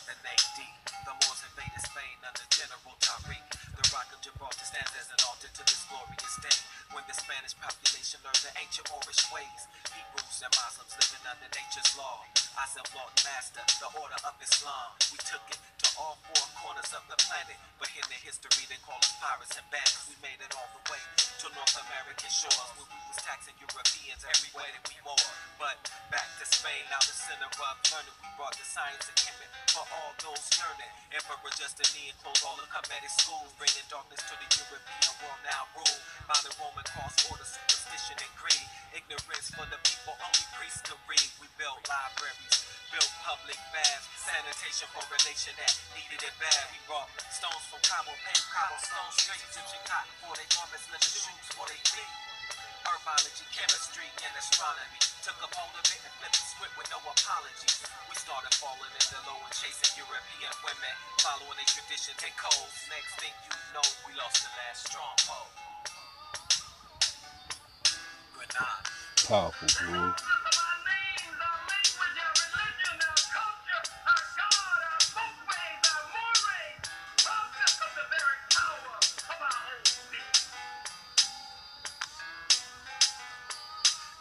and AD. The Moors invaded Spain under General Tariq. The Rock of Gibraltar stands as an altar to this glorious day, when the Spanish population learned the ancient Moorish ways. Hebrews and Muslims living under nature's law. I said, Lord and Master, the order of Islam. We took it to all four corners of the planet, but in the history they call us pirates and bandits. We made it all the way to North American shores, where we was taxing Europeans everywhere that we wore. But back to Spain, now the center of learning, we brought the science and chemistry for all those yearning. Emperor Justinian closed all the Kemetic schools, bringing darkness to the European world now ruled by the Roman cross order, superstition and greed. Ignorance for the people, only priests could read. We built libraries, built public baths, sanitation for a nation that needed it bad. We brought stones from Cabo, paved cobblestone streets, Egyptian cotton for their garments, leather shoes for their feet. Herbology, chemistry, and astronomy. Took a hold of it and flipped the script with no apologies. We started falling in the low and chasing European women, following their traditions and codes. Next thing you know, we lost the last stronghold. Grenada. Powerful, boy.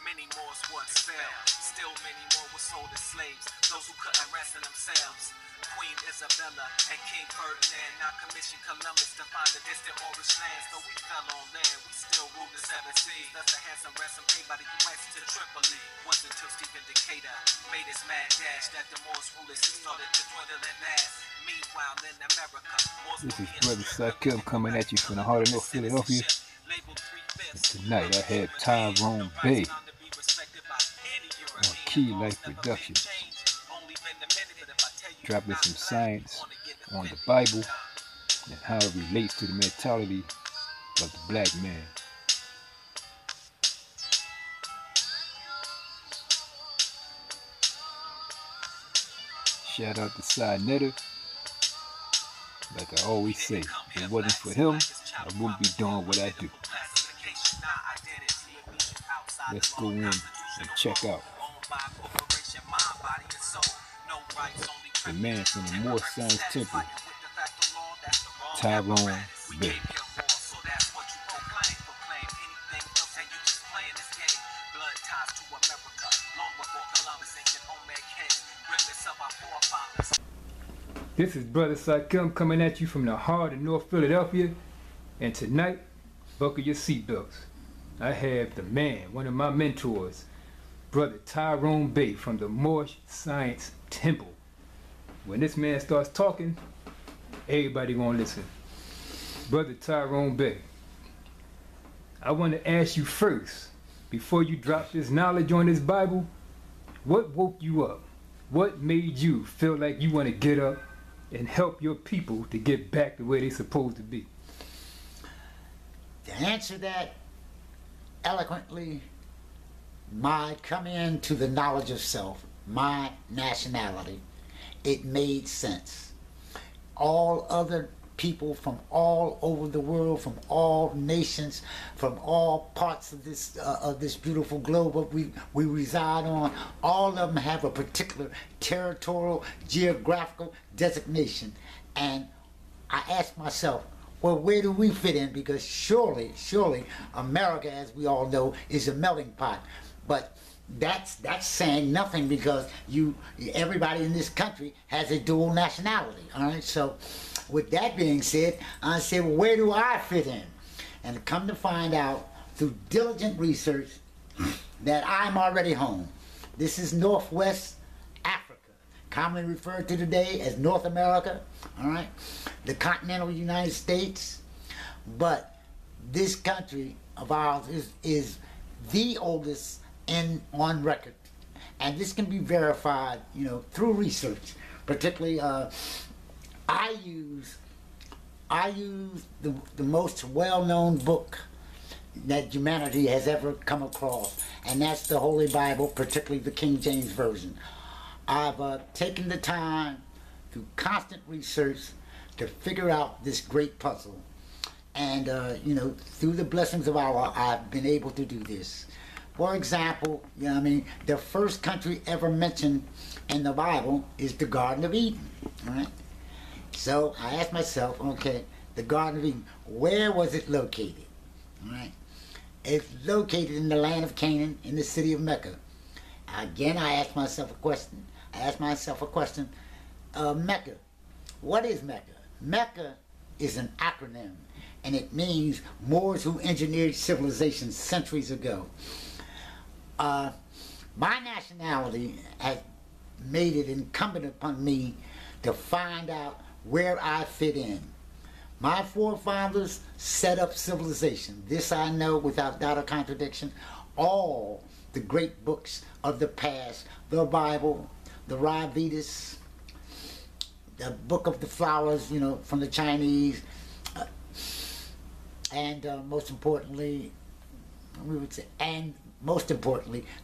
Many Moors once fell, still many more were sold as slaves, those who couldn't ransom themselves. Queen Isabella and King Ferdinand now commissioned Columbus to find the distant Moorish lands. Though we fell on land, we still ruled the seven seas. That's a handsome ransom paid by the US to Tripoli. Wasn't until Stephen Decatur made his mad dash that the Moors rulers started to dwindle and last. Meanwhile in America, Moors This is Brother Sakim coming at you from the heart of North Philadelphia. And tonight I had Tyrone Bey on Key Life Productions, dropping some science on the Bible and how it relates to the mentality of the black man. Shout out to Sinetta. Like I always say, if it wasn't for him, I wouldn't be doing what I do. Let's go in and check out the man from the Moor Science Temple, Tyrone Bey. This is Brother Sakim coming at you from the heart of North Philadelphia, and tonight, buckle your seatbelts. I have the man, one of my mentors, Brother Tyrone Bey from the Moor Science Temple. When this man starts talking, everybody gonna listen. Brother Tyrone Bey, I want to ask you first, before you drop this knowledge on this Bible, what woke you up? What made you feel like you want to get up and help your people to get back to where they're supposed to be? To answer that eloquently, my coming into the knowledge of self, my nationality, it made sense. All other people from all over the world, from all nations, from all parts of this beautiful globe that we reside on, all of them have a particular territorial, geographical designation. And I asked myself, well, where do we fit in? Because surely America, as we all know, is a melting pot. But that's saying nothing, because everybody in this country has a dual nationality. All right, so with that being said, I said, well, where do I fit in? And come to find out through diligent research that I'm already home. This is Northwest Africa, commonly referred to today as North America, all right, the continental United States. But this country of ours is the oldest on record, and this can be verified, through research. Particularly, I use the most well-known book that humanity has ever come across, and that's the Holy Bible, particularly the King James Version. I've taken the time through constant research to figure out this great puzzle, and through the blessings of Allah, I've been able to do this. For example, you know what I mean, the first country ever mentioned in the Bible is the Garden of Eden, all right? So I asked myself, okay, the Garden of Eden, where was it located, all right? It's located in the land of Canaan, in the city of Mecca. Again, I asked myself a question. Mecca, what is Mecca? Mecca is an acronym, and it means Moors who engineered civilization centuries ago. My nationality has made it incumbent upon me to find out where I fit in. My forefathers set up civilization. This I know without doubt or contradiction. All the great books of the past, the Bible, the Rig Vedas, the Book of the Flowers, you know, from the Chinese, and most importantly,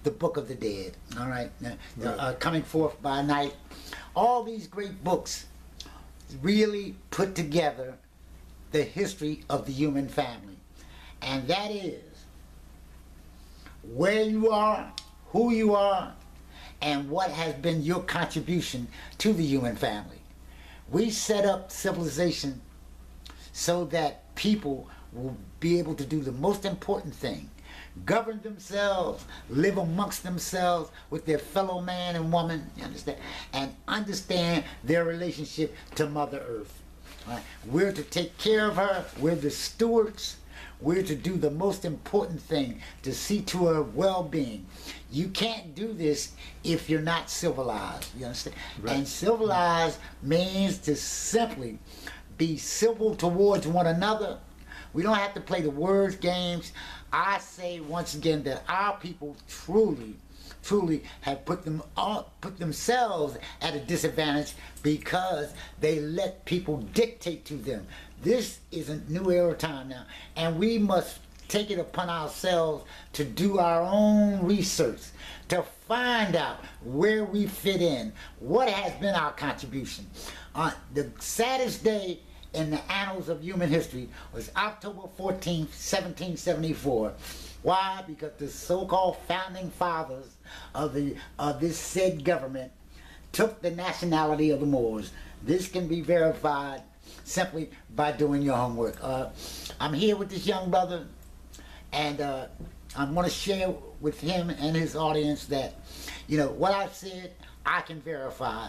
the Book of the Dead, all right, Coming Forth by Night. All these great books really put together the history of the human family. And that is where you are, who you are, and what has been your contribution to the human family. We set up civilization so that people will be able to do the most important thing: govern themselves, live amongst themselves with their fellow man and woman, you understand, and understand their relationship to Mother Earth. Right? We're to take care of her, we're the stewards, we're to do the most important thing, to see to her well-being. You can't do this if you're not civilized, you understand? Right. And civilized means to simply be civil towards one another. We don't have to play the words games. I say once again that our people truly have put themselves at a disadvantage because they let people dictate to them. This is a new era time now, and we must take it upon ourselves to do our own research, to find out where we fit in, what has been our contribution. The saddest day in the annals of human history was October 14th, 1774. Why? Because the so-called founding fathers of this said government took the nationality of the Moors. This can be verified simply by doing your homework. I'm here with this young brother, and I'm going to share with him and his audience that, you know, what I've said, I can verify.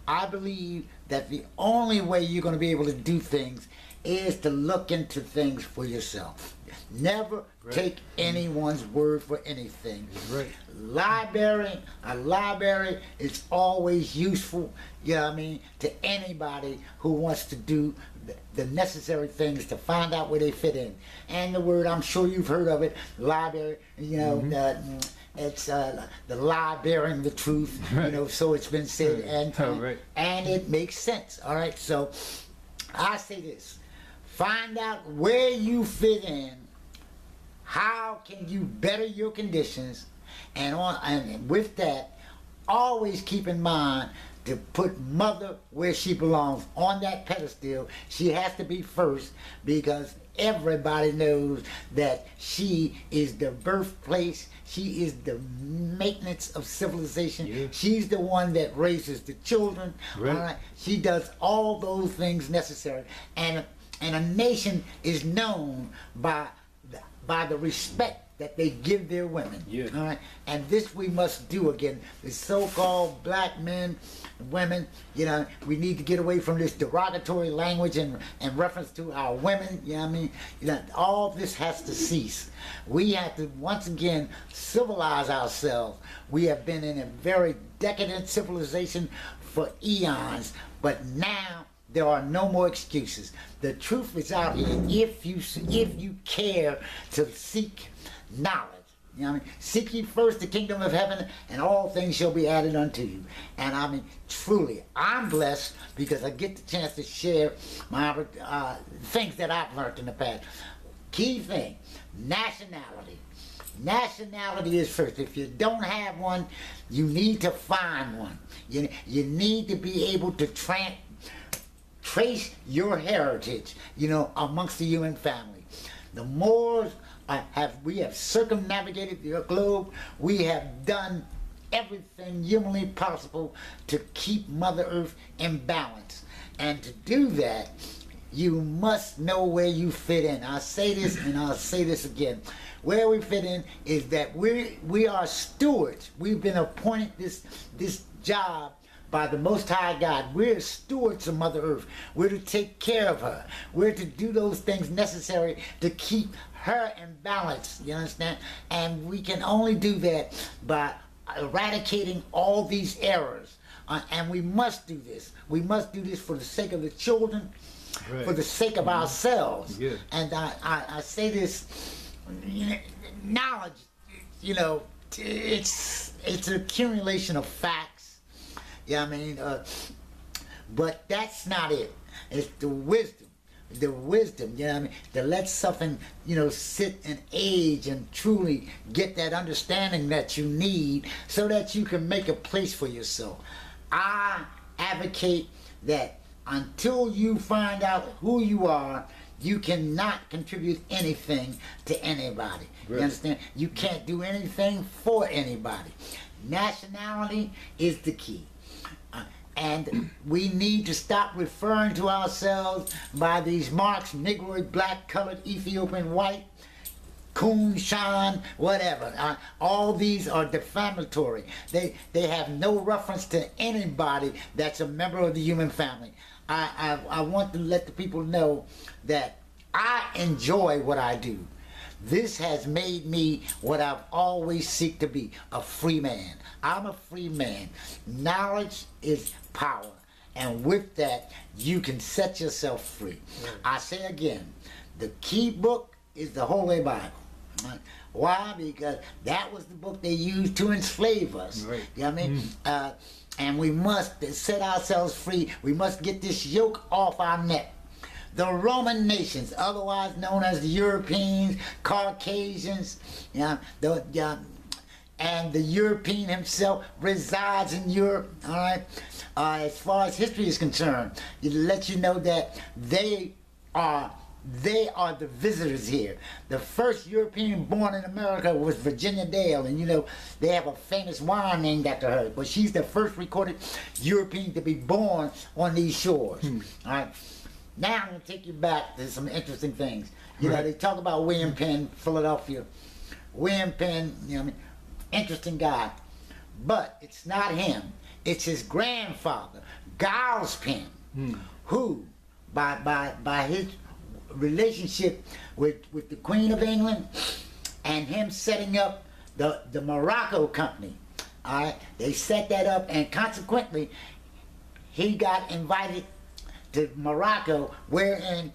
I believe that the only way you're going to be able to do things is to look into things for yourself. Never take anyone's word for anything. Right. A library is always useful, you know what I mean, to anybody who wants to do the necessary things to find out where they fit in. And the word, I'm sure you've heard of it, library, you know, it's the lie bearing the truth, you know, so it's been said, and it makes sense, all right? So I say this: find out where you fit in, how can you better your conditions, and with that, always keep in mind to put Mother where she belongs, on that pedestal. She has to be first, because everybody knows that she is the birthplace, she is the maintenance of civilization. Yeah. She's the one that raises the children. Right. All right? She does all those things necessary. And a nation is known by the respect that they give their women. Yeah. All right? And this we must do again. The so-called black men and women, you know, we need to get away from this derogatory language in reference to our women, you know what I mean? You know, all this has to cease. We have to, once again, civilize ourselves. We have been in a very decadent civilization for eons, but now there are no more excuses. The truth is out here if you care to seek knowledge. You know what I mean? Seek ye first the kingdom of heaven, and all things shall be added unto you. And I mean, truly, I'm blessed because I get the chance to share my things that I've learned in the past. Key thing, nationality. Nationality is first. If you don't have one, you need to find one. You need to be able to trace your heritage, you know, amongst the human family. The Moors we have circumnavigated the globe. We have done everything humanly possible to keep Mother Earth in balance. And to do that, you must know where you fit in. I'll say this and I'll say this again. Where we fit in is that we are stewards. We've been appointed this job by the Most High God. We're stewards of Mother Earth. We're to take care of her. We're to do those things necessary to keep her in balance. You understand? And we can only do that by eradicating all these errors. And we must do this. We must do this for the sake of the children, right, for the sake of ourselves. Yeah. And I say this, knowledge, you know, it's an accumulation of facts. Yeah, I mean, but that's not it. It's the wisdom. The wisdom, you know what I mean, to let something, you know, sit and age and truly get that understanding that you need so that you can make a place for yourself. I advocate that until you find out who you are, you cannot contribute anything to anybody. Right. You understand? You can't do anything for anybody. Nationality is the key. And we need to stop referring to ourselves by these marks: Negroid, black, colored, Ethiopian, white, Coon, Shan, whatever. All these are defamatory. They have no reference to anybody that's a member of the human family. I want to let the people know that I enjoy what I do. This has made me what I've always seek to be, a free man. I'm a free man. Knowledge is power. And with that, you can set yourself free. Right. I say again, the key book is the Holy Bible. Why? Because that was the book they used to enslave us. Right. You know what I mean? And we must set ourselves free. We must get this yoke off our neck. The Roman nations, otherwise known as the Europeans, Caucasians, and the European himself resides in Europe. All right. As far as history is concerned, it lets you know that they are the visitors here. The first European born in America was Virginia Dale, and you know they have a famous wine named after her. But she's the first recorded European to be born on these shores. All right. Now I'm going to take you back to some interesting things. You know, they talk about William Penn, Philadelphia. William Penn, you know, interesting guy. But it's not him. It's his grandfather, Giles Penn, who, by his relationship with the Queen of England and him setting up the Morocco Company, all right, they set that up, and consequently, he got invited to Morocco, wherein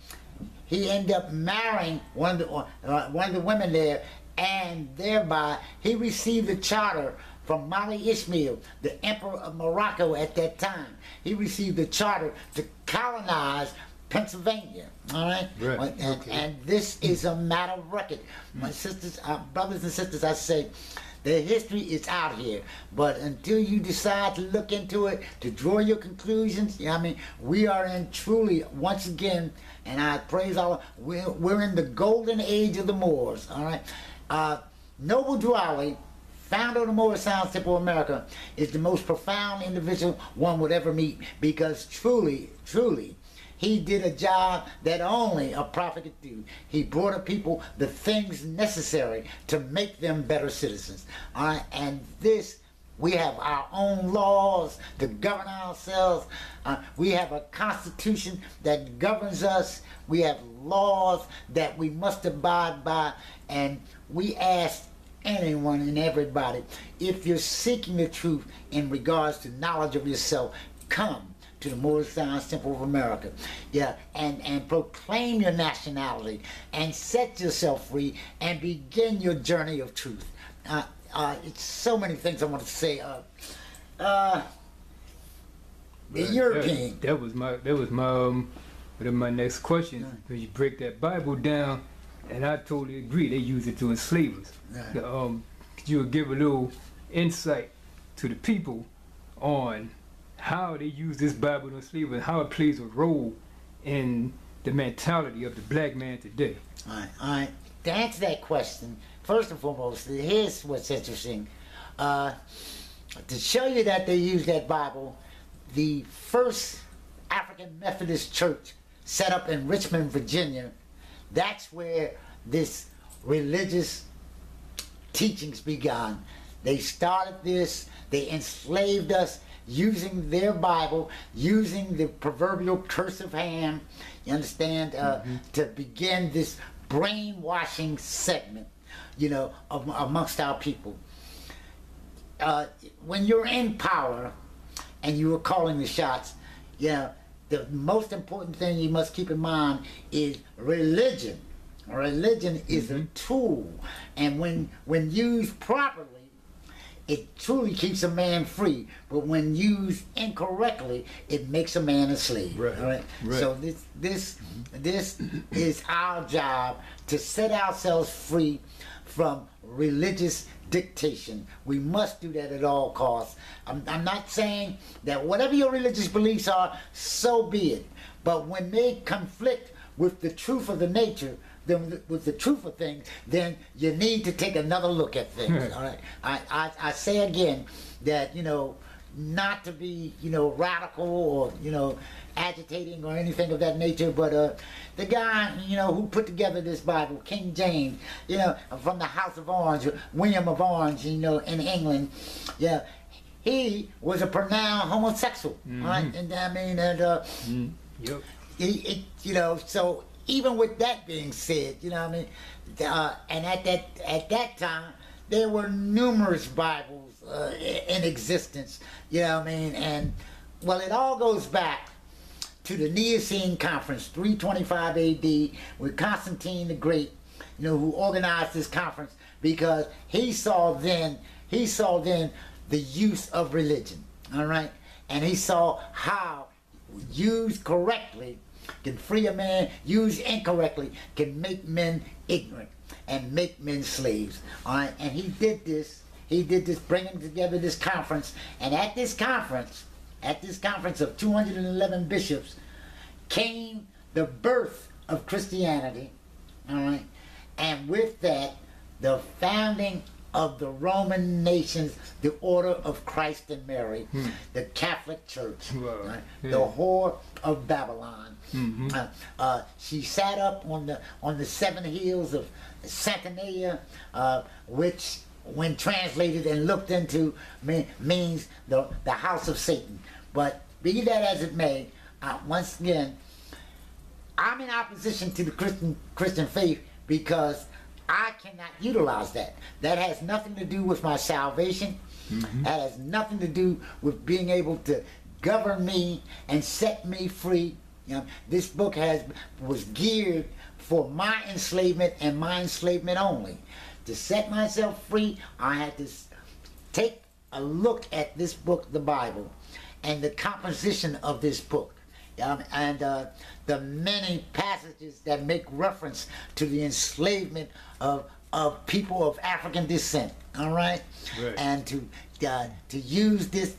he ended up marrying one of the women there, and thereby he received a charter from Mali Ismail, the emperor of Morocco at that time. He received a charter to colonize Pennsylvania. All right, right. And this is a matter of record. My sisters, brothers and sisters, I say, the history is out here, but until you decide to look into it, to draw your conclusions, you know what I mean, we are in truly, once again, and I praise Allah, we're in the golden age of the Moors, all right? Noble Drew Ali, founder of the Moorish Science Temple of America, is the most profound individual one would ever meet, because truly, he did a job that only a prophet could do. He brought a people the things necessary to make them better citizens. All right? And this, we have our own laws to govern ourselves. We have a constitution that governs us. We have laws that we must abide by. And we ask anyone and everybody, if you're seeking the truth in regards to knowledge of yourself, come to the Moorish Science Temple of America, yeah, and proclaim your nationality and set yourself free and begin your journey of truth. It's so many things I want to say. The European. That was my one of my next questions. Because you break that Bible down, and I totally agree. They use it to enslave us. Could you give a little insight to the people on how they use this Bible to enslave and how it plays a role in the mentality of the black man today? All right. to answer that question, first and foremost, here's what's interesting. To show you that they use that Bible, the first African Methodist church set up in Richmond, Virginia, that's where this religious teachings began. They started this, they enslaved us using their Bible, using the proverbial cursive hand, you understand, to begin this brainwashing segment, you know, amongst our people. When you're in power and you are calling the shots, you know, the most important thing you must keep in mind is religion. Religion is a tool, and when used properly, it truly keeps a man free. But when used incorrectly, it makes a man a slave. Right. All right? Right. So this is our job, to set ourselves free from religious dictation. We must do that at all costs. I'm not saying that whatever your religious beliefs are, so be it. But when they conflict with the truth of the nature, then with the truth of things, then you need to take another look at things. All right. I say again that, you know, not to be, you know, radical or, you know, agitating or anything of that nature, but the guy, you know, who put together this Bible, King James, you know, from the House of Orange, William of Orange, you know, in England, yeah, he was a pronounced homosexual, right? And I mean, and Yep. you know, so even with that being said, you know what I mean, and at that time, there were numerous Bibles in existence, you know what I mean, and well, it all goes back to the Nicene Conference, 325 AD, with Constantine the Great, you know, who organized this conference because he saw then the use of religion, all right, and he saw how used correctly can free a man, used incorrectly can make men ignorant and make men slaves, all right, and he did this, bringing together this conference, and at this conference of 211 bishops came the birth of Christianity, all right, and with that, the founding of the Roman nations, the Order of Christ and Mary, the Catholic Church, right? The whore of Babylon. She sat up on the 7 hills of Saturnalia, which, when translated and looked into, means the house of Satan. But be that as it may, once again, I'm in opposition to the Christian faith because I cannot utilize that. That has nothing to do with my salvation. That has nothing to do with being able to govern me and set me free. You know, this book was geared for my enslavement and my enslavement only. To set myself free, I had to take a look at this book, the Bible, and the composition of this book. And the many passages that make reference to the enslavement of people of African descent, all right? And to use this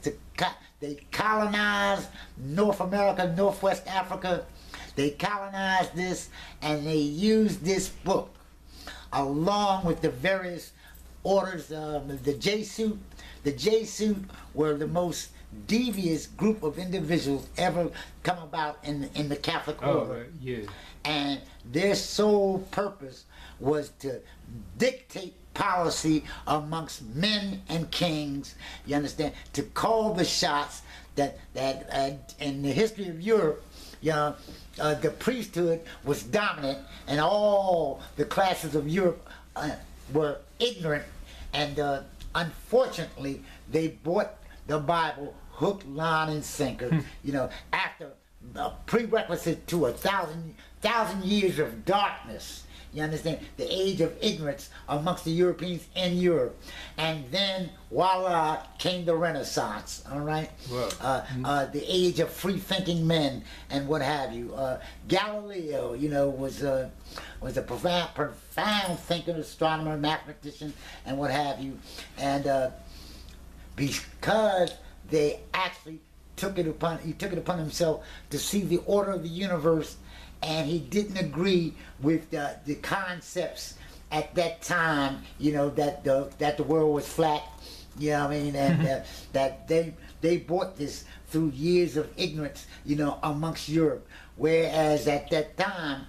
they colonized North America, Northwest Africa. They colonized this, and they used this book along with the various orders. The Jesuit. The Jesuit were the most devious group of individuals ever come about in the Catholic order. And their sole purpose was to dictate policy amongst men and kings, you understand, to call the shots that in the history of Europe, you know, the priesthood was dominant and all the classes of Europe were ignorant, and unfortunately they bought the Bible hook, line, and sinker, you know, after a prerequisite to 1,000 years of darkness, you understand, the age of ignorance amongst the Europeans in Europe. And then, voila, came the Renaissance, all right? The age of free-thinking men and what have you. Galileo, you know, was a profound thinker, astronomer, mathematician, and what have you. And because they actually took it upon himself to see the order of the universe, and he didn't agree with the concepts at that time, you know, that the world was flat. You know what I mean? And that they brought this through years of ignorance, you know, amongst Europe. Whereas at that time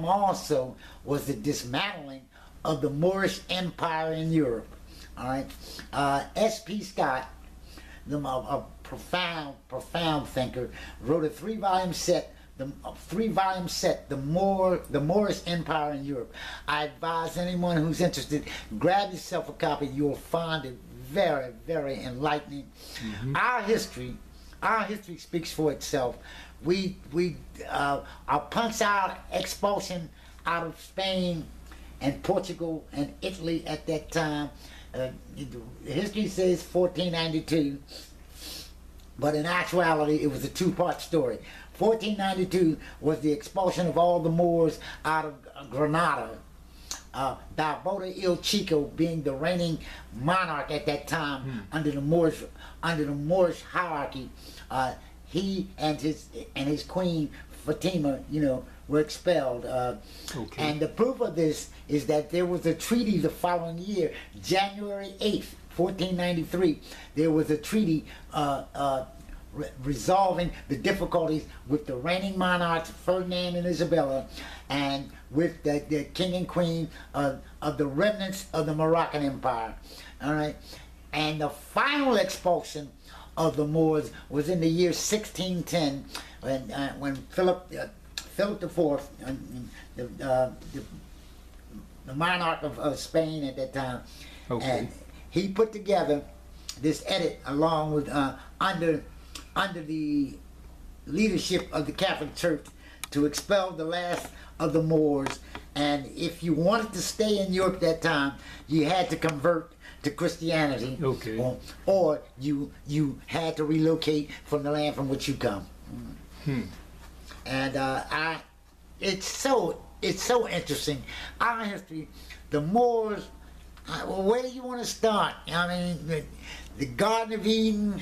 also was the dismantling of the Moorish Empire in Europe. All right, S.P. Scott, a profound thinker, wrote a three-volume set. The Moorish Empire in Europe. I advise anyone who's interested, grab yourself a copy. You'll find it very, very enlightening. Mm-hmm. Our history speaks for itself. Our punch-out expulsion out of Spain and Portugal and Italy at that time. History says 1492, but in actuality it was a two-part story. 1492 was the expulsion of all the Moors out of Granada. Barboda Il Chico being the reigning monarch at that time under the Moorish hierarchy. He and his queen Fatima, you know, were expelled. And the proof of this is that there was a treaty the following year, January 8th, 1493. There was a treaty resolving the difficulties with the reigning monarchs Ferdinand and Isabella, and with the king and queen of the remnants of the Moroccan Empire. All right, and the final expulsion of the Moors was in the year 1610 when Philip IV, the monarch of Spain at that time, and he put together this edict along with under the leadership of the Catholic Church to expel the last of the Moors. And if you wanted to stay in Europe at that time, you had to convert to Christianity, or you had to relocate from the land from which you come. And it's so interesting. Our history, the Moors. Where do you want to start? I mean, the Garden of Eden.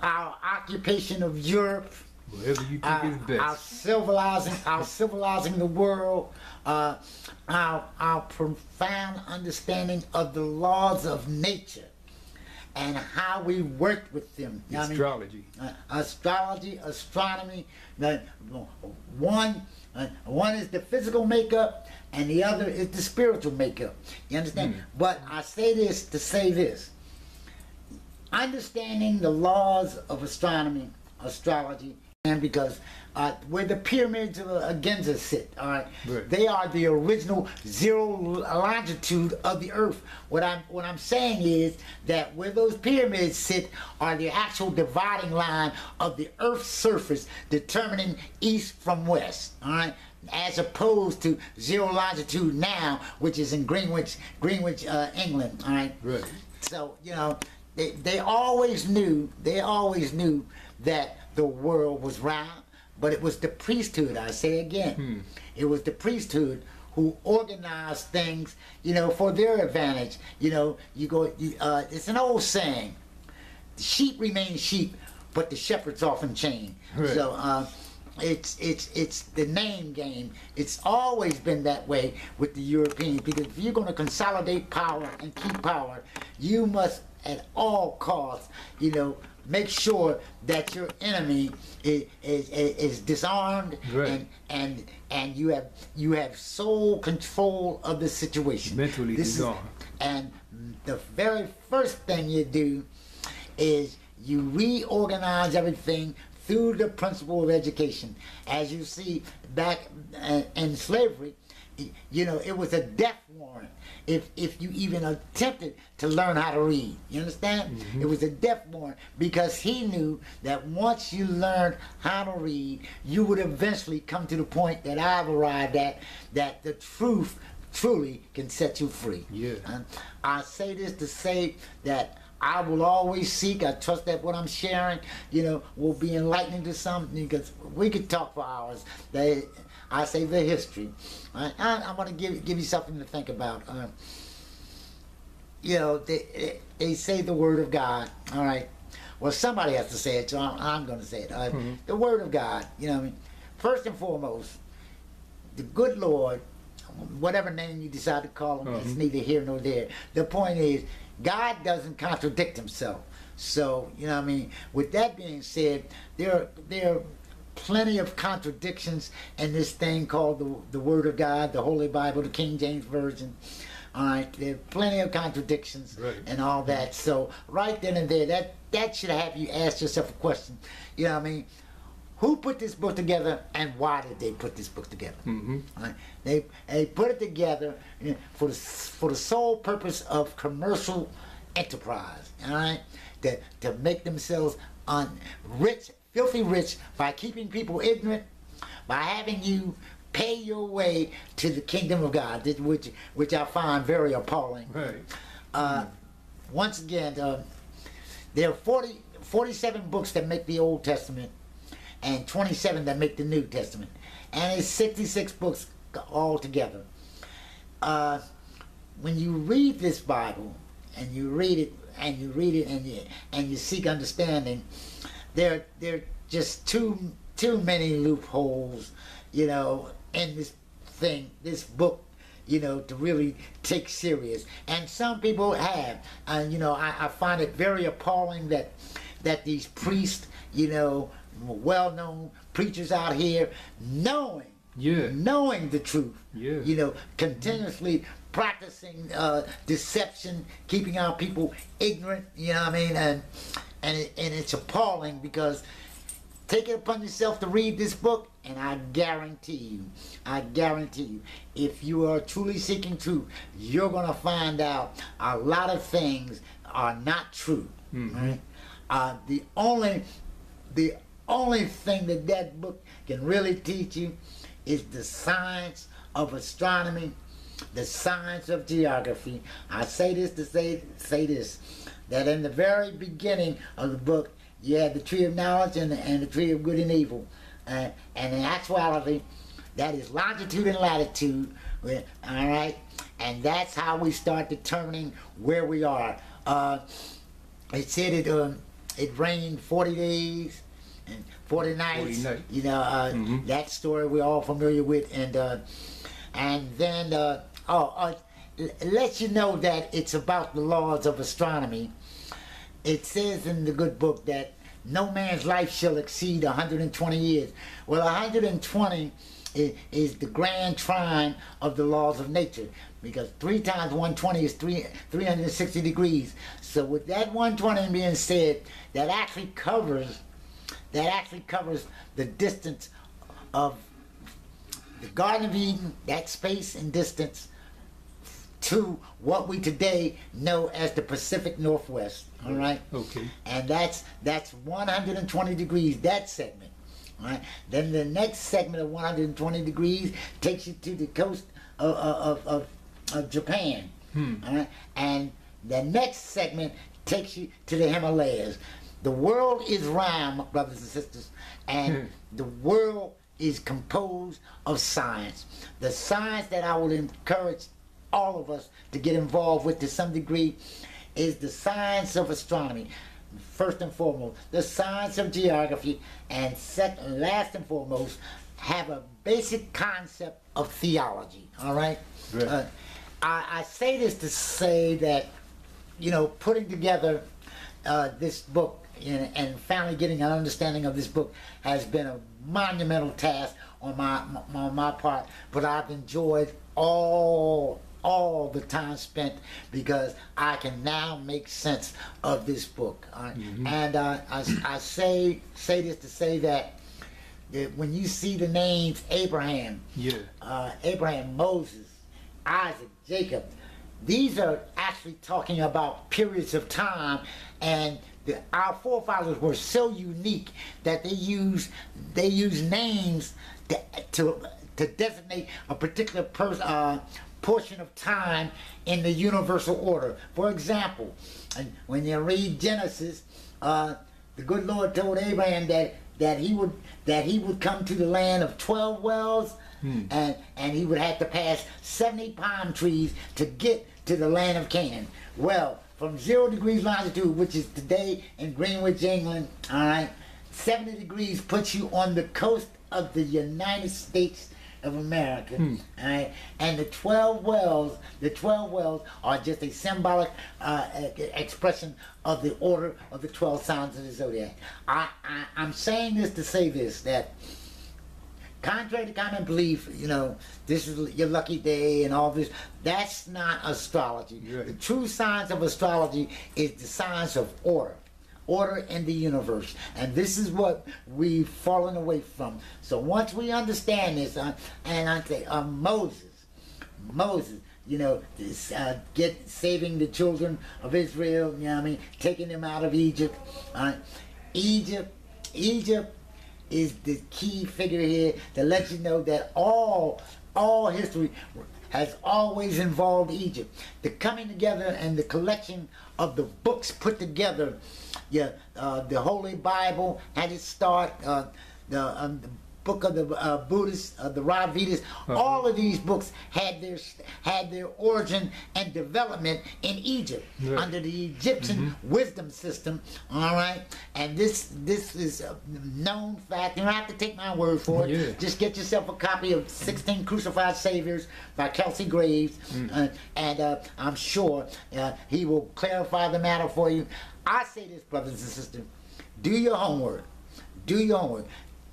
Our occupation of Europe, wherever you think is best. Our civilizing the world, our profound understanding of the laws of nature and how we work with them. Astrology. Astrology, astronomy. One is the physical makeup and the other is the spiritual makeup. You understand? But I say this to say this. Understanding the laws of astronomy, astrology, and because where the pyramids of Giza sit, all right, they are the original zero longitude of the Earth. What I'm saying is that where those pyramids sit are the actual dividing line of the Earth's surface, determining east from west, all right, as opposed to zero longitude now, which is in Greenwich, England, all right. So you know. They always knew that the world was round, but it was the priesthood, I say again. It was the priesthood who organized things, you know, for their advantage. You know, it's an old saying, the sheep remain sheep, but the shepherds often change. So it's the name game. It's always been that way with the Europeans, because if you're going to consolidate power and keep power, you must at all costs, you know, make sure that your enemy is disarmed, and you have sole control of the situation. Mentally disarmed. And the very first thing you do is you reorganize everything through the principle of education. As you see back in slavery, you know, it was a death warrant if you even attempted to learn how to read. You understand? It was a death warrant, because he knew that once you learned how to read, you would eventually come to the point that I've arrived at, that the truth truly can set you free. I say this to say that I will always seek. I trust that what I'm sharing, you know, will be enlightening to some, because we could talk for hours. I say the history. I want to give you something to think about. You know, they say the Word of God. All right. Well, somebody has to say it, so I'm going to say it. The Word of God. You know what I mean? First and foremost, the good Lord whatever name you decide to call him, it's neither here nor there. The point is, God doesn't contradict himself. So, you know what I mean? With that being said, there are plenty of contradictions in this thing called the Word of God, the Holy Bible, the King James Version. All right, there are plenty of contradictions and all that. So right then and there, that should have you ask yourself a question. You know what I mean? Who put this book together, and why did they put this book together? All right? They put it together for the sole purpose of commercial enterprise. All right, to make themselves rich, filthy rich, by keeping people ignorant, by having you pay your way to the kingdom of God, which I find very appalling. Once again, there are 47 books that make the Old Testament and 27 that make the New Testament, and it's 66 books altogether. When you read this Bible and you read it and you seek understanding, there are just too many loopholes, you know, in this book, you know, to really take serious. And some people have, you know, I find it very appalling that these priests, you know, well-known preachers out here, knowing the truth, you know, continuously practicing deception, keeping our people ignorant, you know what I mean? And it's appalling, because take it upon yourself to read this book, and I guarantee you, if you are truly seeking truth, you're going to find out a lot of things are not true. Right? The only thing that book can really teach you is the science of astronomy, the science of geography. I say this to say this, that in the very beginning of the book, you had the tree of knowledge and the tree of good and evil. And in actuality, that is longitude and latitude, all right? And that's how we start determining where we are. It said it rained 40 days and 40 nights. You know, that story we're all familiar with. And then, let you know that it's about the laws of astronomy. It says in the good book that no man's life shall exceed 120 years. Well, 120 is the grand trine of the laws of nature, because 3 times 120 is 360 degrees. So with that 120 being said, that actually covers the distance of the Garden of Eden, that space and distance, to what we today know as the Pacific Northwest. All right. Okay. And that's 120 degrees, that segment. All right. Then the next segment of 120 degrees takes you to the coast of Japan. All right. And the next segment takes you to the Himalayas. The world is round, brothers and sisters, and the world is composed of science. The science that I would encourage all of us to get involved with to some degree is the science of astronomy, first and foremost, the science of geography, and second, last and foremost, have a basic concept of theology. All right. I say this to say that, you know, putting together this book and finally getting an understanding of this book has been a monumental task on my part, but I've enjoyed all the time spent, because I can now make sense of this book. And I say this to say that when you see the names Abraham, Abraham, Moses, Isaac, Jacob, these are actually talking about periods of time, and our forefathers were so unique that they used names to designate a particular portion of time in the universal order. For example, when you read Genesis, the good Lord told Abraham that he would come to the land of 12 wells, and he would have to pass 70 palm trees to get to the land of Canaan. Well, from 0 degrees longitude, which is today in Greenwich, England, all right, 70 degrees puts you on the coast of the United States of America. All right? And the 12 wells are just a symbolic expression of the order of the 12 signs of the zodiac. I'm saying this to say this, that contrary to common belief, you know, this is your lucky day and all this, that's not astrology. Right. The true science of astrology is the science of order in the universe, and this is what we've fallen away from. So once we understand this, and I say Moses, you know, saving the children of Israel, you know what I mean, taking them out of Egypt. Egypt is the key figure here to let you know that all history has always involved Egypt. The coming together and the collection of the books put together. Yeah, the Holy Bible had its start. The book of the Buddhists, the Rav Vedas. All of these books had their origin and development in Egypt, under the Egyptian wisdom system. All right, and this is a known fact. You don't have to take my word for it. Yeah. Just get yourself a copy of 16 Crucified Saviors by Kelsey Graves, and I'm sure he will clarify the matter for you. I say this, brothers and sisters, do your homework. Do your homework.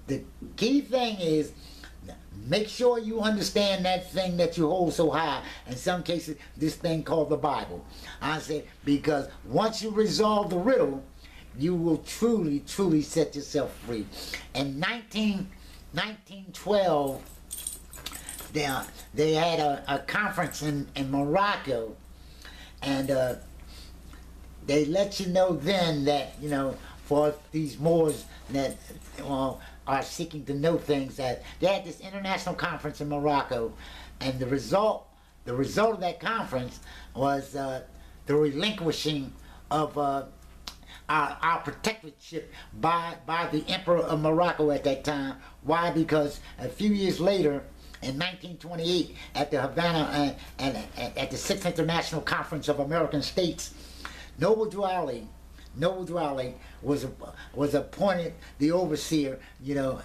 The key thing is, make sure you understand that thing that you hold so high. In some cases, this thing called the Bible. I say, because once you resolve the riddle, you will truly, truly set yourself free. In 1912, they had a conference in Morocco, and they let you know then that, you know, for these Moors that are seeking to know things, that they had this international conference in Morocco, and the result of that conference was the relinquishing of our protectorship by the Emperor of Morocco at that time. Why? Because a few years later, in 1928, at the Havana and at the 6th International Conference of American States, Noble Drew Ali was appointed the overseer, you know,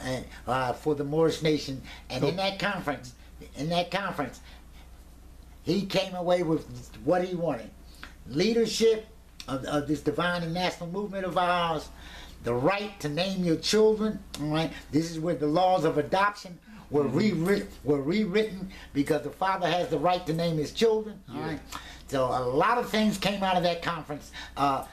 for the Moorish nation, and in that conference, he came away with what he wanted: leadership of this divine and national movement of ours, the right to name your children. All right, this is where the laws of adoption were rewritten, because the father has the right to name his children. All right. So a lot of things came out of that conference. The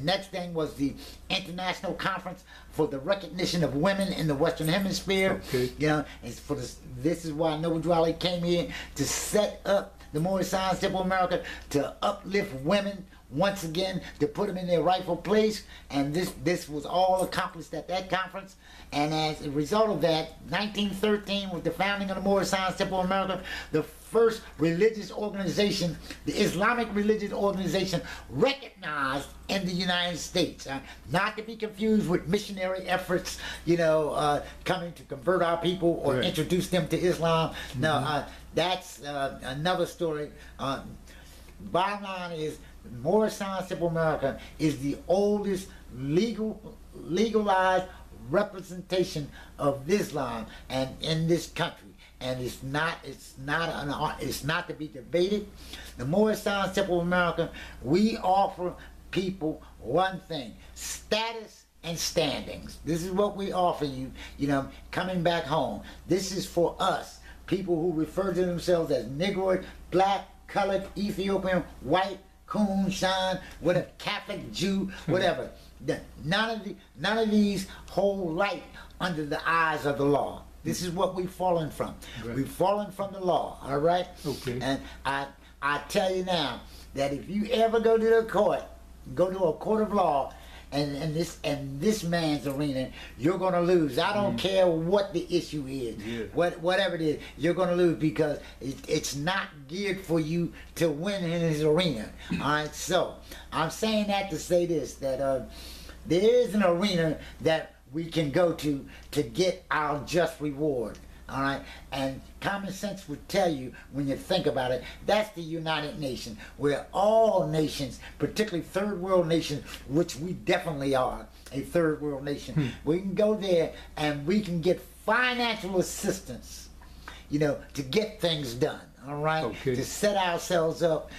next thing was the International Conference for the Recognition of Women in the Western Hemisphere. Okay. You know, it's for this is why Noble Drew Ali came here, to set up the Moorish Science Temple of America, to uplift women once again, to put them in their rightful place. And this was all accomplished at that conference. And as a result of that, 1913, with the founding of the Moorish Science Temple of America, the first religious organization, the Islamic religious organization, recognized in the United States. Not to be confused with missionary efforts, you know, coming to convert our people or introduce them to Islam. No, that's another story. Bottom line is, Moorish Science Temple of America is the oldest legalized representation of Islam and in this country, and it's not to be debated. The Moorish Science Temple of America, we offer people one thing: status and standings. This is what we offer you, you know, coming back home. This is for us, people who refer to themselves as Negroid, black, colored, Ethiopian, white, Coon, Shan, whatever, Catholic, Jew, whatever. None of these hold light under the eyes of the law. This is what we've fallen from. Right. We've fallen from the law, all right? Okay. And I tell you now that if you ever go to a court of law, and this man's arena, you're going to lose. I don't care what the issue is, whatever it is, you're going to lose, because it's not geared for you to win in his arena. All right, so I'm saying that to say this, that there is an arena that we can go to get our just reward. All right, and common sense would tell you, when you think about it, that's the United Nations, where all nations, particularly third world nations, which we definitely are a third world nation, we can go there and we can get financial assistance to get things done. All right, Okay. to set ourselves up,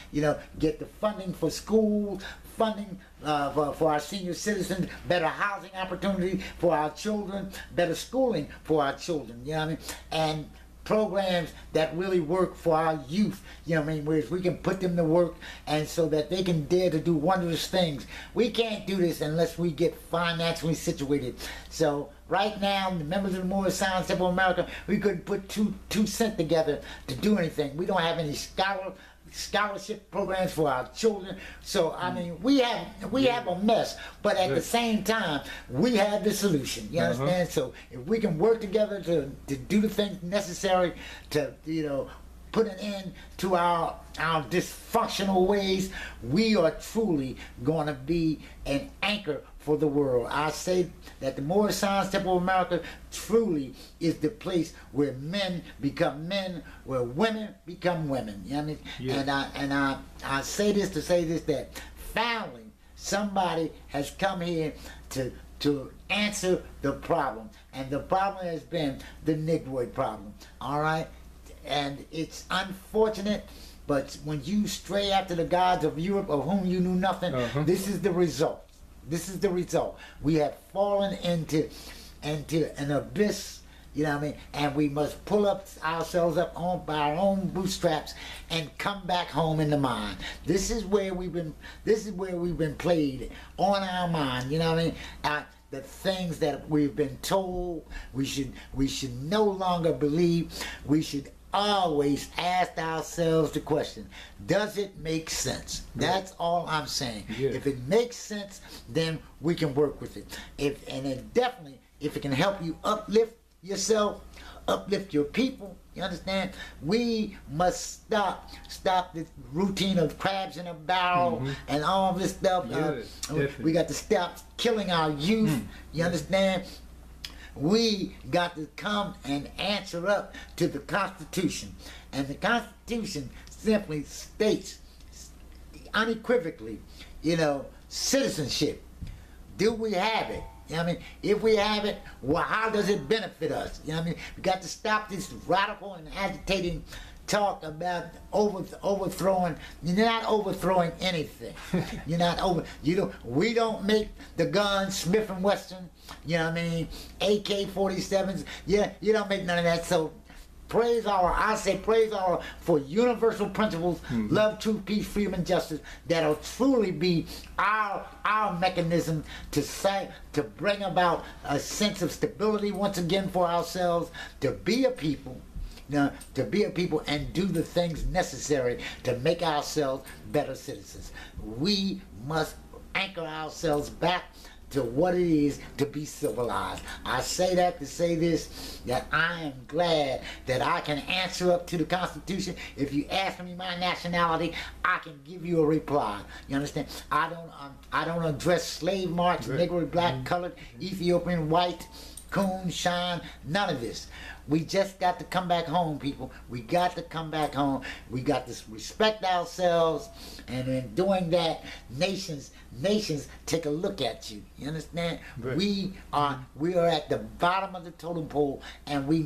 get the funding for schools, funding for our senior citizens, better housing opportunity for our children, better schooling for our children, and programs that really work for our youth, where we can put them to work and so that they can dare to do wondrous things. We can't do this unless we get financially situated. So right now, the members of the Moorish Science Temple of America, we couldn't put two cents together to do anything. We don't have any scholarship programs for our children. So I mean, we have a mess, but at the same time, we have the solution. You understand? So if we can work together to do the things necessary to put an end to our dysfunctional ways, we are truly going to be an anchor for the world. I say that the Moorish Science Temple of America truly is the place where men become men, where women become women. You know what I mean? Yeah. And I say this to say this, that finally somebody has come here to answer the problem, and the problem has been the Negroid problem. All right, and it's unfortunate. But when you stray after the gods of Europe, of whom you knew nothing, this is the result. This is the result. We have fallen into an abyss, and we must pull ourselves up by our own bootstraps and come back home in the mind. This is where we've been played on our mind, the things that we've been told we should no longer believe. We should always ask ourselves the question, does it make sense? That's all I'm saying. Yeah. If it makes sense, then we can work with it. If it can help you uplift yourself, uplift your people, you understand? We must stop this routine of crabs in a barrel and all this stuff. We got to stop killing our youth, you understand? We got to come and answer up to the Constitution. And the Constitution simply states unequivocally, citizenship. Do we have it? If we have it, well, how does it benefit us? We got to stop this radical and agitating talk about overthrowing. You're not overthrowing anything. We don't make the guns Smith and Wesson, AK-47s. You don't make none of that. So praise our for universal principles, love, truth, peace, freedom, and justice, that'll truly be our mechanism to bring about a sense of stability once again for ourselves, to be a people. To be a people and do the things necessary to make ourselves better citizens. We must anchor ourselves back to what it is to be civilized. I say that to say this, that I am glad that I can answer up to the Constitution. If you ask me my nationality, I can give you a reply. You understand? I don't address slave marks, Negro, black, colored, Ethiopian, white, coon, shine, none of this. We just got to come back home, people. We got to come back home. We got to respect ourselves, and in doing that, nations take a look at you. You understand? Right. We are at the bottom of the totem pole, and we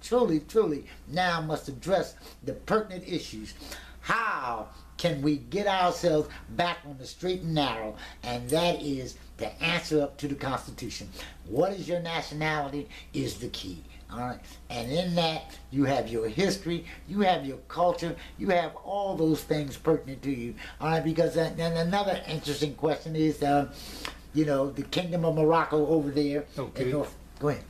truly now must address the pertinent issues. How can we get ourselves back on the straight and narrow? And that is to answer up to the Constitution. What is your nationality is the key. All right, and in that you have your history, you have your culture, you have all those things pertinent to you. All right, because then another interesting question is, the Kingdom of Morocco over there. Okay. Go ahead.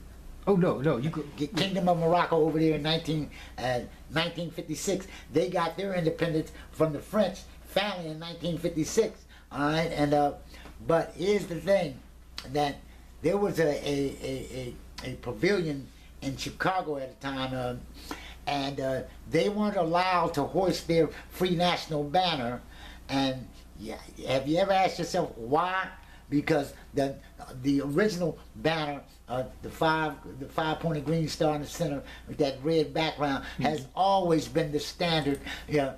Oh no, you go. Kingdom of Morocco over there in 1956. They got their independence from the French family in 1956. All right, and but here's the thing, that there was a pavilion in Chicago at the time, and they weren't allowed to hoist their free national banner. And have you ever asked yourself why? Because the original banner, the five-pointed green star in the center with that red background, has always been the standard here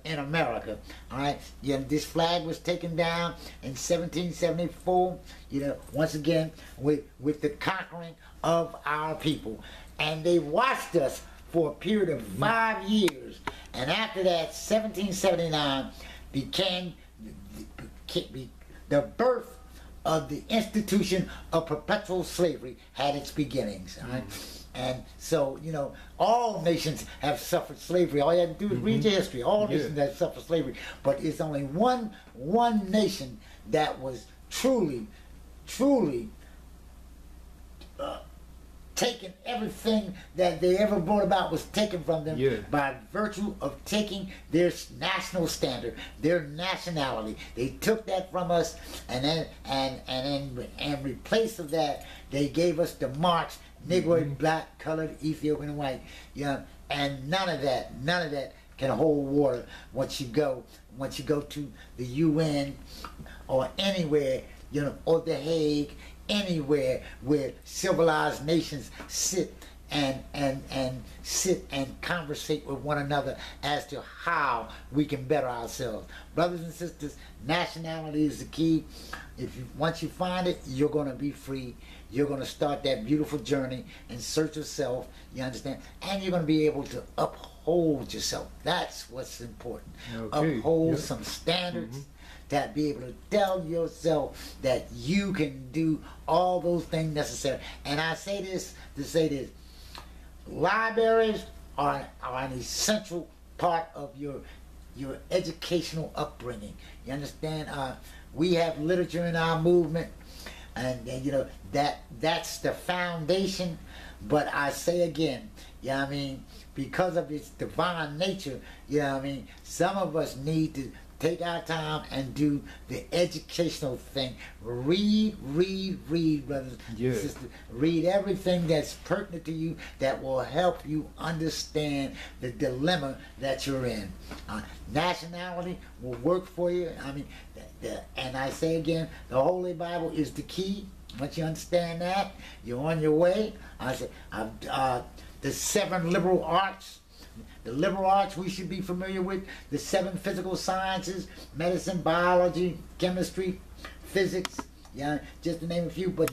in America. All right, this flag was taken down in 1774. Once again with the conquering of our people. and they watched us for a period of 5 years. And after that, 1779 became the birth of the institution of perpetual slavery had its beginnings. Right? And so, you know, all nations have suffered slavery. All you have to do is read your history. All nations have suffered slavery. But it's only one nation that was truly taken. Everything that they ever brought about was taken from them by virtue of taking their national standard, their nationality. They took that from us, and then in replace of that, they gave us the marks: Negroid, black, colored, Ethiopian, and white. You know, and none of that can hold water once you go to the UN or anywhere, you know, or The Hague, anywhere where civilized nations sit and conversate with one another as to how we can better ourselves. Brothers and sisters, nationality is the key. Once you find it, you're going to be free. You're going to start that beautiful journey in search of self, you understand? And you're going to be able to uphold yourself. That's what's important. Okay. Uphold some standards, that be able to tell yourself that you can do all those things necessary. And I say this to say this: libraries are an essential part of your educational upbringing. You understand? We have literature in our movement, and you know that's the foundation. But I say again, you know what I mean, because of its divine nature, you know what I mean, some of us need to take our time and do the educational thing. Read, brothers and sisters. Read everything that's pertinent to you that will help you understand the dilemma that you're in. Nationality will work for you. I mean, and I say again, the Holy Bible is the key. Once you understand that, you're on your way. I say, the 7 liberal arts. The liberal arts we should be familiar with: the 7 physical sciences: medicine, biology, chemistry, physics, just to name a few. But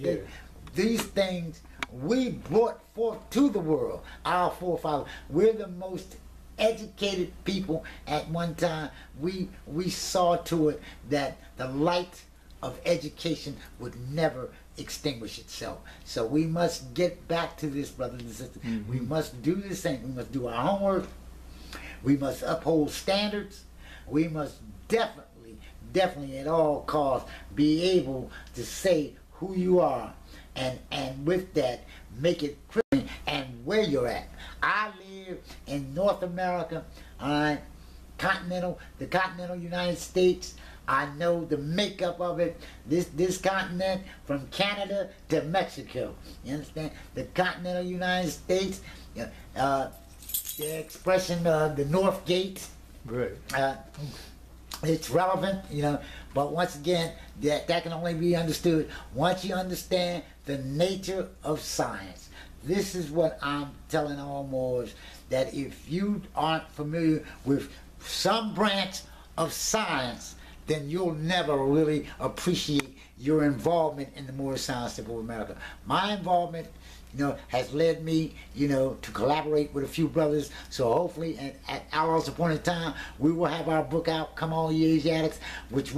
these things we brought forth to the world, our forefathers. We're the most educated people at one time. We saw to it that the light of education would never extinguish itself. So we must get back to this, brothers and sisters. We must do this thing. We must do our homework. We must uphold standards. We must definitely at all costs be able to say who you are, and with that make it clear and where you're at. I live in North America, the continental United States. I know the makeup of it. This continent, from Canada to Mexico. You understand? The continental United States, the expression the North Gate. Right. It's relevant, you know, but once again, that can only be understood once you understand the nature of science. This is what I'm telling all Moors, that if you aren't familiar with some branch of science, then you'll never really appreciate your involvement in the Moorish Science of America. My involvement, you know, has led me, you know, to collaborate with a few brothers. So hopefully at Hours Appointed Time, we will have our book out, Come All Ye Asiatics, which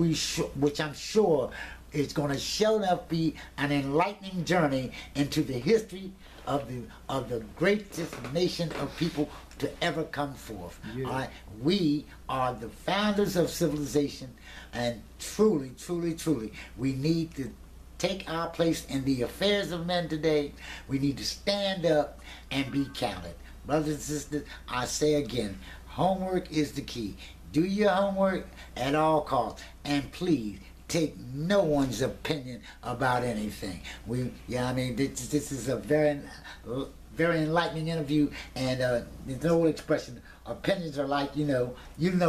I'm sure is going to sure enough be an enlightening journey into the history of the greatest nation of people to ever come forth. All right? We are the founders of civilization, and truly, we need to take our place in the affairs of men today. We need to stand up and be counted. Brothers and sisters, I say again, homework is the key. Do your homework at all costs, and please take no one's opinion about anything. I mean, this is a very enlightening interview, and there's no expression. Opinions are like, you know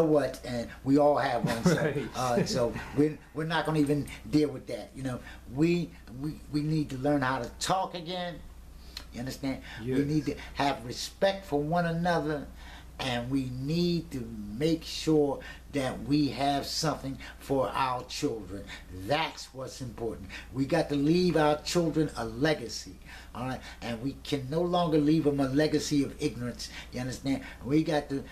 what, and we all have one. So, so we're not going to even deal with that. You know, we need to learn how to talk again. You understand? Yes. We need to have respect for one another, and we need to make sure that we have something for our children. That's what's important. We got to leave our children a legacy. All right, and we can no longer leave them a legacy of ignorance. You understand? We got to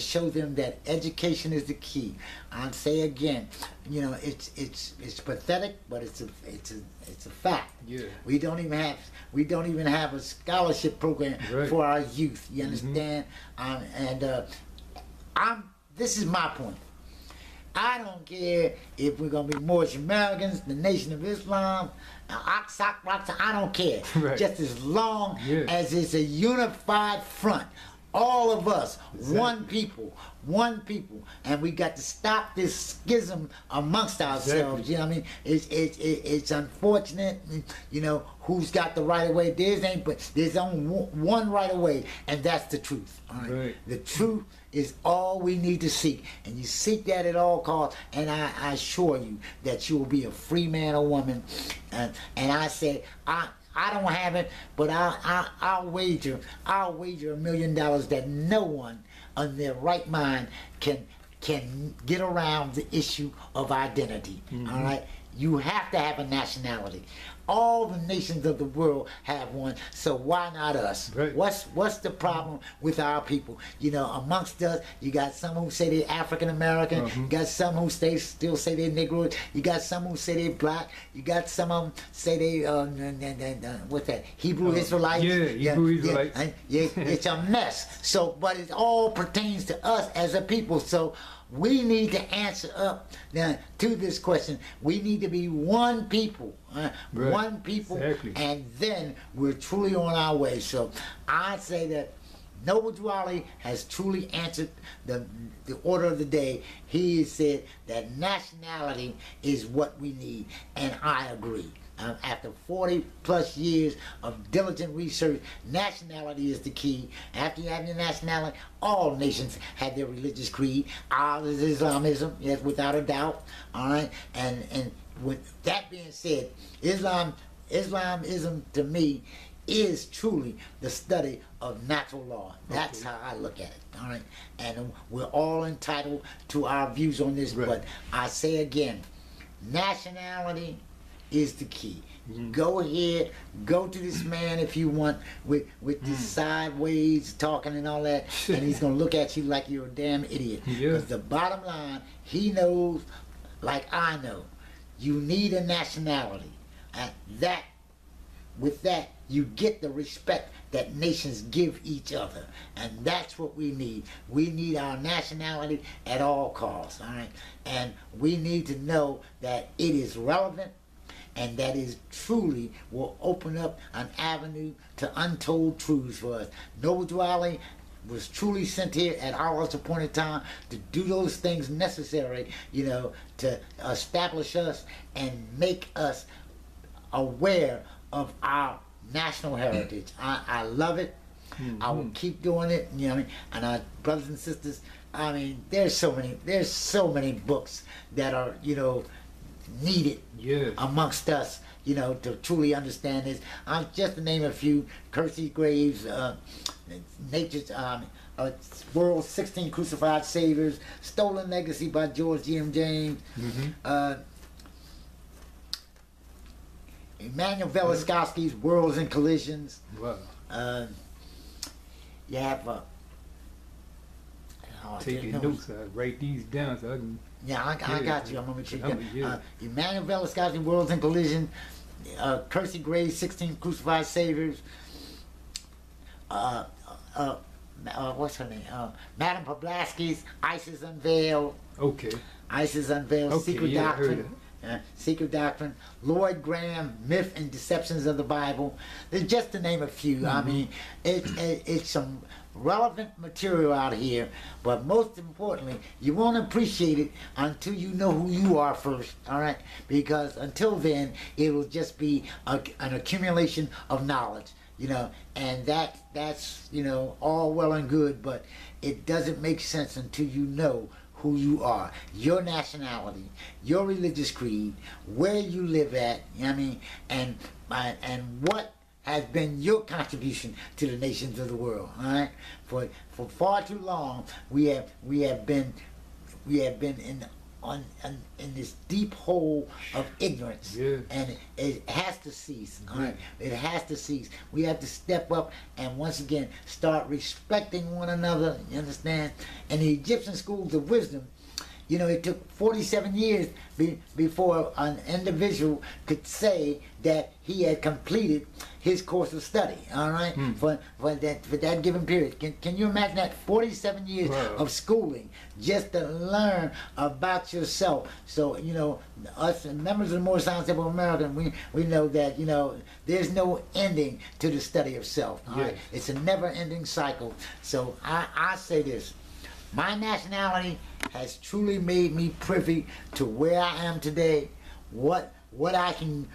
show them that education is the key. I'll say again, you know, it's pathetic, but it's a fact. Yeah. We don't even have a scholarship program Right. for our youth. You understand? This is my point. I don't care if we're gonna be Moorish Americans, the Nation of Islam, I don't care. Right. Just as long Yeah. as it's a unified front. All of us, Exactly. one people, and we got to stop this schism amongst ourselves. Exactly. You know what I mean? It's unfortunate, you know, who's got the right of way. There's only one right of way, and that's the truth. All right? Right. The truth is all we need to seek, and you seek that at all costs, and I assure you that you will be a free man or woman. And I say, I don't have it, but I'll wager $1 million that no one in their right mind can get around the issue of identity. All right, you have to have a nationality. All the nations of the world have one, so why not us? Right. What's the problem with our people? You know, amongst us, you got some who say they're African American, you got some who still say they're Negroes, you got some who say they're black, you got some of them say they what's that? Hebrew Israelites. Yeah, Hebrew Israelites. Yeah, it's a mess. So, but it all pertains to us as a people. So we need to answer up now to this question. We need to be one people, Right. one people, Exactly. and then we're truly on our way. So I say that Noble Drew Ali has truly answered the order of the day. He said that nationality is what we need, and I agree. After 40 plus years of diligent research, nationality is the key. After you have your nationality, all nations have their religious creed. Ours is Islamism, yes, without a doubt. All right, and with that being said, Islamism to me is truly the study of natural law. That's how I look at it. All right, and we're all entitled to our views on this. Right. But I say again, nationality is the key. Go ahead, go to this man if you want with this sideways talking and all that, and he's gonna look at you like you're a damn idiot. Yeah. Because the bottom line, he knows, like I know, you need a nationality. And with that, you get the respect that nations give each other. And that's what we need. We need our nationality at all costs, all right? And we need to know that it is relevant, and that is truly will open up an avenue to untold truths for us. Noble Drew Ali was truly sent here at our appointed time to do those things necessary, you know, to establish us and make us aware of our national heritage. I love it. I will keep doing it. You know what I mean? And our brothers and sisters, I mean, there's so many books that are, you know, needed amongst us, you know, to truly understand this. Just to name a few: Kersey Graves, Nature's World's 16 Crucified Saviors, Stolen Legacy by George G.M. James, Emmanuel Veliskowski's Worlds and Collisions. Wow. You have Taking notes. I write these down so I can. Yeah, I got you. I'm gonna make sure you got Emmanuel Veliskowski, Worlds and Collision, Kersey Graves, 16 Crucified Saviors, what's her name? Madame Blavatsky's Isis Unveiled. Okay. Isis Unveiled, Okay, Secret yeah, I heard Doctrine. Secret Doctrine, Lloyd Graham, Myth and Deceptions of the Bible. Just to name a few. I mean, it's some relevant material out here, but most importantly, you won't appreciate it until you know who you are first, all right? Because until then, it will just be an accumulation of knowledge, you know, and that's, you know, all well and good, but it doesn't make sense until you know who you are, your nationality, your religious creed, where you live at, you know what I mean, and what has been your contribution to the nations of the world. All right, for far too long we have been have been in this deep hole of ignorance, and it has to cease. All right, it has to cease. We have to step up and once again start respecting one another. You understand? And the Egyptian schools of wisdom, you know, it took 47 years before an individual could say that he had completed his course of study, all right, for that given period. Can you imagine that? 47 years of schooling just to learn about yourself. So, you know, us members of the More Scientific American, we know that, you know, there's no ending to the study of self, all right? It's a never-ending cycle. So I say this. My nationality has truly made me privy to where I am today, what I can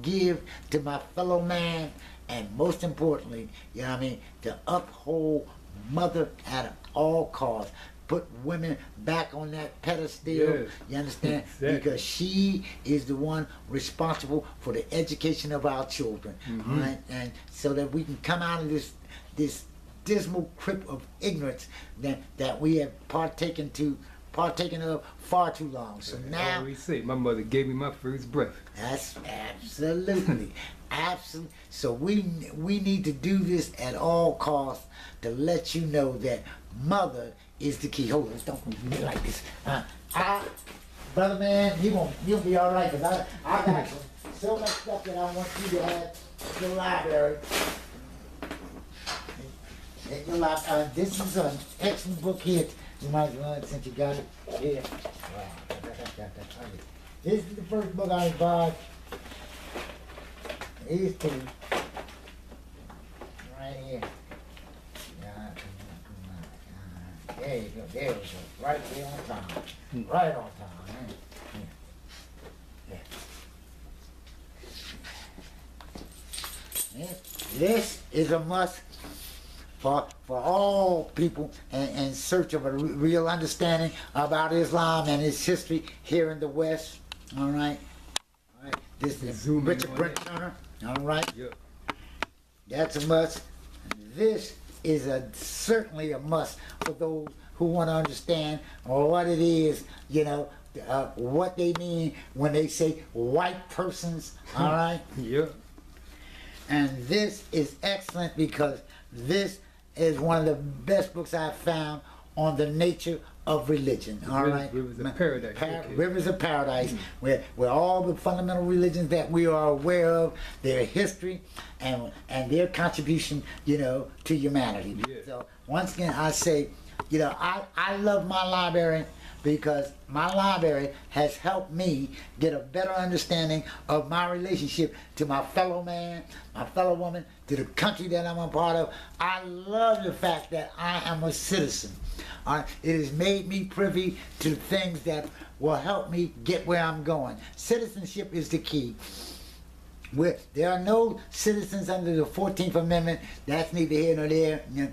give to my fellow man, and most importantly, you know what I mean, to uphold mother at all costs. Put women back on that pedestal, you understand? Exactly. Because she is the one responsible for the education of our children, all right? And so that we can come out of this dismal crypt of ignorance that we have partaken of far too long. So now, I always say, my mother gave me my first breath. That's absolutely, absolutely. So we need to do this at all costs to let you know that mother is the key. Hold on, don't be like this. Brother man, you'll be all right, because I got so much stuff that I want you to have in the library. This is an excellent book here. You might as well, since you got it here. Wow. This is the first book I bought. These two. Right here. There you go. There we go. Right there on time. Right on time. Yeah. This is a must for all people in search of a real understanding about Islam and its history here in the West. All right. All right. This is Richard Brent Turner. All right. Yep. That's a must. This is certainly a must for those who want to understand what it is, you know, what they mean when they say white persons. All right. Yep. And this is excellent because this is one of the best books I've found on the nature of religion. All right, Rivers of Paradise. Rivers of Paradise, where all the fundamental religions that we are aware of, their history, and their contribution, you know, to humanity. Yeah. So once again, I say, you know, I love my library because my library has helped me get a better understanding of my relationship to my fellow man, my fellow woman, to the country that I'm a part of. I love the fact that I am a citizen. It has made me privy to things that will help me get where I'm going. Citizenship is the key. There are no citizens under the 14th Amendment. That's neither here nor there. You know,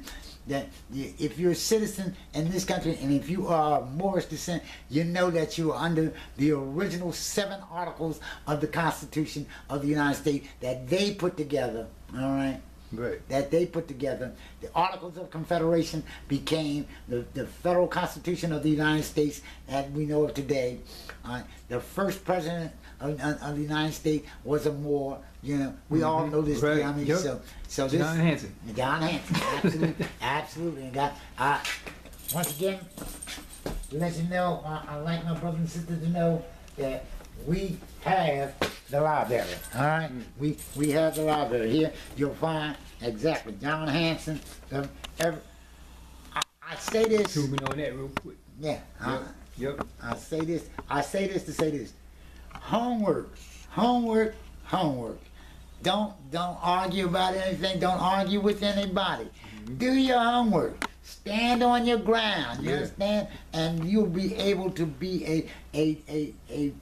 that if you're a citizen in this country, and if you are of Moorish descent, you know that you are under the original 7 articles of the Constitution of the United States that they put together, all right? Right. That they put together. The Articles of Confederation became the Federal Constitution of the United States that we know of today. The first president of the United States was a Moor. You know, we all know this. Right. I mean, yep. so this, John Hanson. John Hanson, absolutely, absolutely. And once again, to let you know, I like my brothers and sisters to know that we have the library. All right, we have the library here. You'll find exactly John Hanson. I say this. Zoom in on that real quick. Yeah. Yep. I say this to say this. Homework. Don't argue about anything. Don't argue with anybody. Do your homework. Stand on your ground. You understand? And you'll be able to be a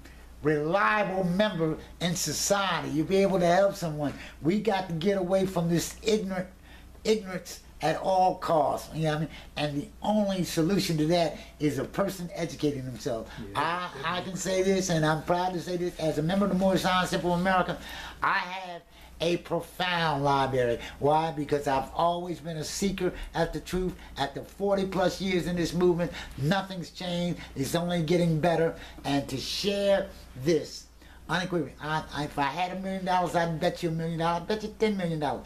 reliable member in society. You'll be able to help someone. We got to get away from this ignorance at all costs. You know what I mean? And the only solution to that is a person educating themselves. Yeah, I can say this, and I'm proud to say this, as a member of the More Scientific American, I have a profound library. Why? Because I've always been a seeker after truth. After 40 plus years in this movement, nothing's changed. It's only getting better. And to share this unequivocally, if I had $1 million, I'd bet you $1 million. I'd bet you $10 million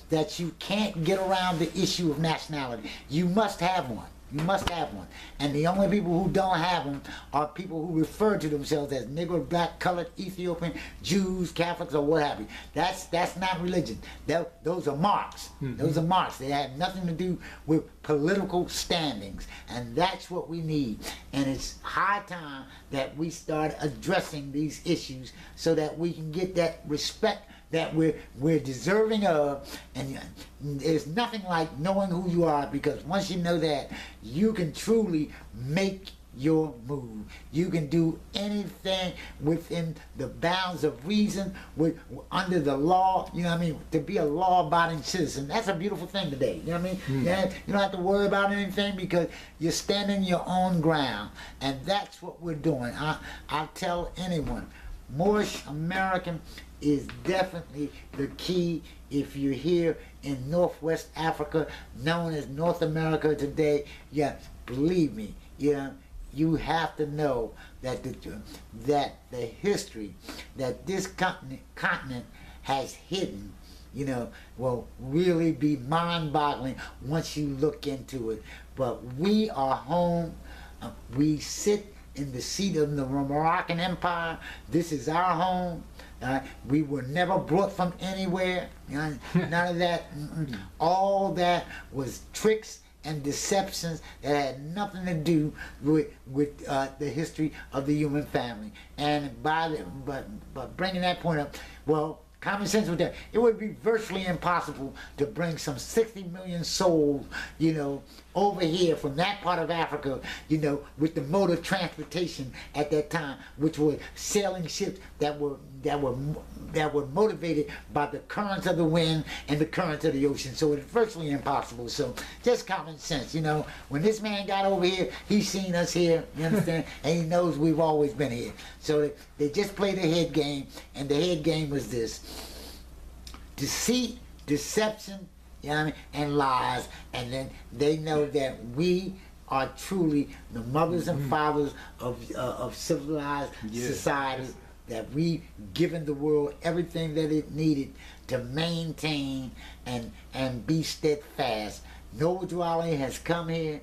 that you can't get around the issue of nationality. You must have one. You must have one. And the only people who don't have them are people who refer to themselves as Negro, black, colored, Ethiopian, Jews, Catholics, or what have you. That's not religion. Those are marks. Those are marks. They have nothing to do with political standings. And that's what we need. And it's high time that we start addressing these issues so that we can get that respect that we're deserving of. And there's nothing like knowing who you are, because once you know that, you can truly make your move. You can do anything within the bounds of reason, under the law. You know what I mean? To be a law-abiding citizen, that's a beautiful thing today. You know what I mean? Yeah, you don't have to worry about anything because you're standing your own ground, and that's what we're doing. I tell anyone, Moorish American is definitely the key. If you're here in Northwest Africa, known as North America today, yeah, believe me, you have to know that the history that this continent has hidden, will really be mind-boggling once you look into it. But we are home. We sit in the seat of the Moroccan Empire. This is our home. We were never brought from anywhere. None of that. All that was tricks and deceptions that had nothing to do with the history of the human family. And but bringing that point up, well, common sense with that, it would be virtually impossible to bring some 60 million souls, over here from that part of Africa, with the mode of transportation at that time, which were sailing ships that were motivated by the currents of the wind and the currents of the ocean. So it's virtually impossible. So just common sense, when this man got over here, he's seen us here, you understand, and he knows we've always been here. So they just played a head game, and the head game was this: deceit, deception, and lies. And then they know that we are truly the mothers and fathers of civilized society, that we've given the world everything that it needed to maintain and be steadfast. Noble Drew Ali has come here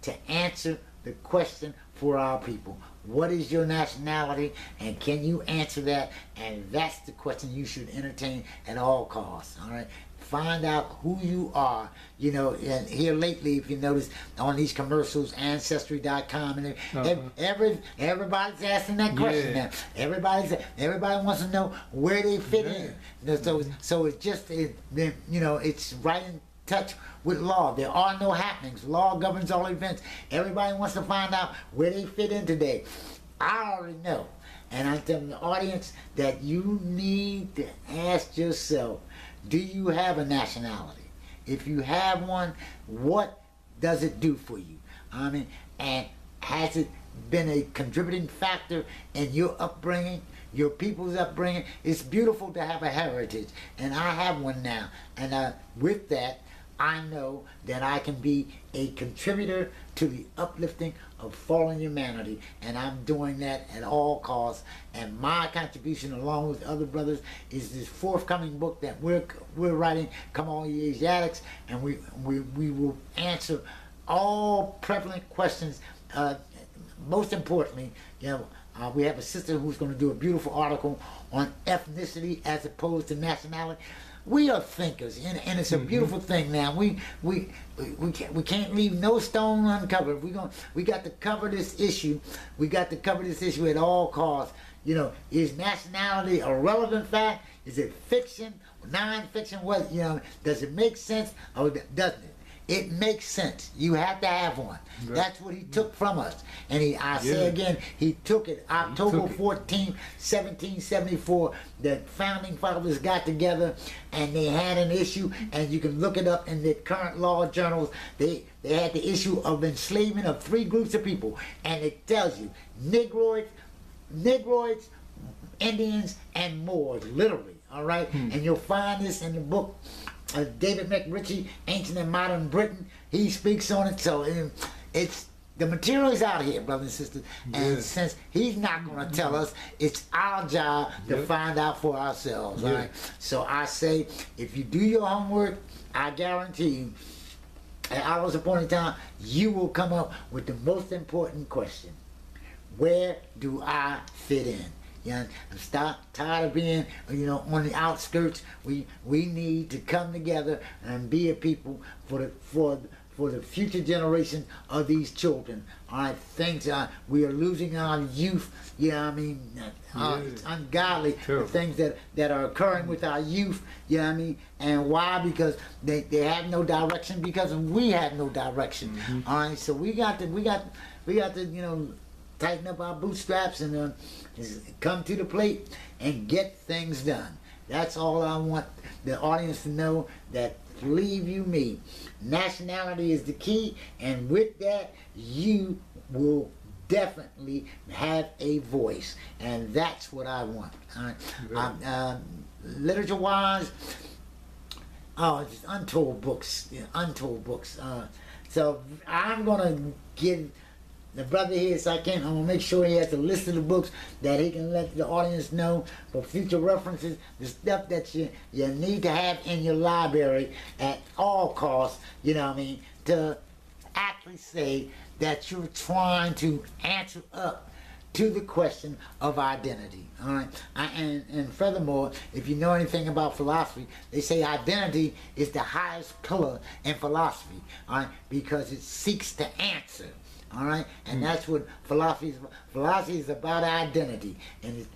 to answer the question for our people. What is your nationality, and can you answer that? And that's the question you should entertain at all costs. All right, find out who you are. And here lately, if you notice on these commercials, Ancestry.com, and everybody's asking that question now. Everybody wants to know where they fit in. So it's just it's right in touch with law. There are no happenings. Law governs all events. Everybody wants to find out where they fit in today. I already know. And I'm telling the audience that you need to ask yourself, do you have a nationality? If you have one, what does it do for you? And has it been a contributing factor in your upbringing, your people's upbringing? It's beautiful to have a heritage, and I have one now. And with that, I know that I can be a contributor to the uplifting of fallen humanity, and I'm doing that at all costs. And my contribution, along with other brothers, is this forthcoming book that we're writing, Come All Ye Asiatics, and we will answer all prevalent questions. Most importantly, we have a sister who's going to do a beautiful article on ethnicity as opposed to nationality. We are thinkers, and it's a beautiful thing. Now we can't leave no stone uncovered. We got to cover this issue. We got to cover this issue at all costs. Is nationality a relevant fact? Is it fiction, non-fiction? What does it make sense or doesn't it? It makes sense. You have to have one. Right. That's what he took from us. And I say again, he took it October 14th, 1774. The founding fathers got together and they had an issue, and you can look it up in the current law journals. They had the issue of enslavement of 3 groups of people, and it tells you Negroids, Indians and Moors, literally. All right, and you'll find this in the book. David McRitchie, Ancient and Modern Britain. He speaks on it. So it's the material is out here, brothers and sisters. And since he's not going to tell us, it's our job to find out for ourselves. All right. So I say, if you do your homework, I guarantee you, at hours upon a time, you will come up with the most important question: where do I fit in? I'm tired of being, on the outskirts. We need to come together and be a people for the future generation of these children. All right, things we are losing our youth. It's ungodly the things that are occurring with our youth. And why? Because they have no direction. Because we have no direction. All right, so we got to tighten up our bootstraps and come to the plate and get things done. That's all I want the audience to know, that believe you me, nationality is the key, and with that you will definitely have a voice, and that's what I want. Literature wise, just untold books, so I'm gonna give the brother here, so I'm gonna make sure he has a list of the books that he can let the audience know for future references, the stuff that you need to have in your library at all costs, to actually say that you're trying to answer up to the question of identity. All right, and furthermore, if you know anything about philosophy, they say identity is the highest pillar in philosophy, all right, because it seeks to answer. All right, and that's what philosophy is. Philosophy is about identity, and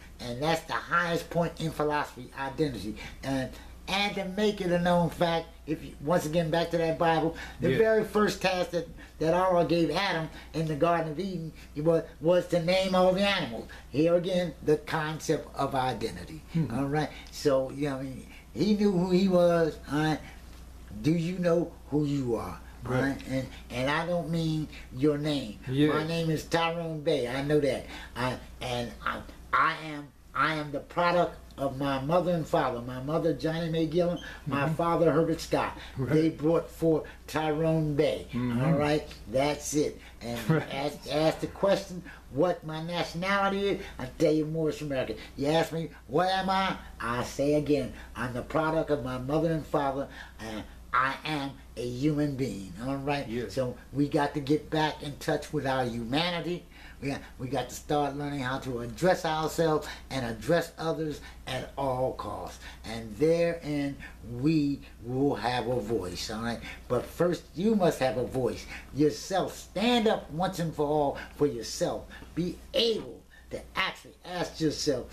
that's the highest point in philosophy, identity. And to make it a known fact, if you, once again back to that Bible, the very first task that Allah gave Adam in the Garden of Eden was to name all the animals. Here again, the concept of identity. All right, so he knew who he was. All right, do you know who you are? Right. And I don't mean your name. My name is Tyrone Bey. I know that. I am the product of my mother and father. My mother, Johnny May Gillen. My father, Herbert Scott. They brought forth Tyrone Bey. All right, that's it. And ask the question, what my nationality is, I tell you, Moorish American. You ask me, what am I say again, I'm the product of my mother and father, and I am a human being. All right. So we got to get back in touch with our humanity. We got to start learning how to address ourselves and address others at all costs. And therein we will have a voice. All right. But first, you must have a voice yourself. Stand up once and for all for yourself. Be able to actually ask yourself,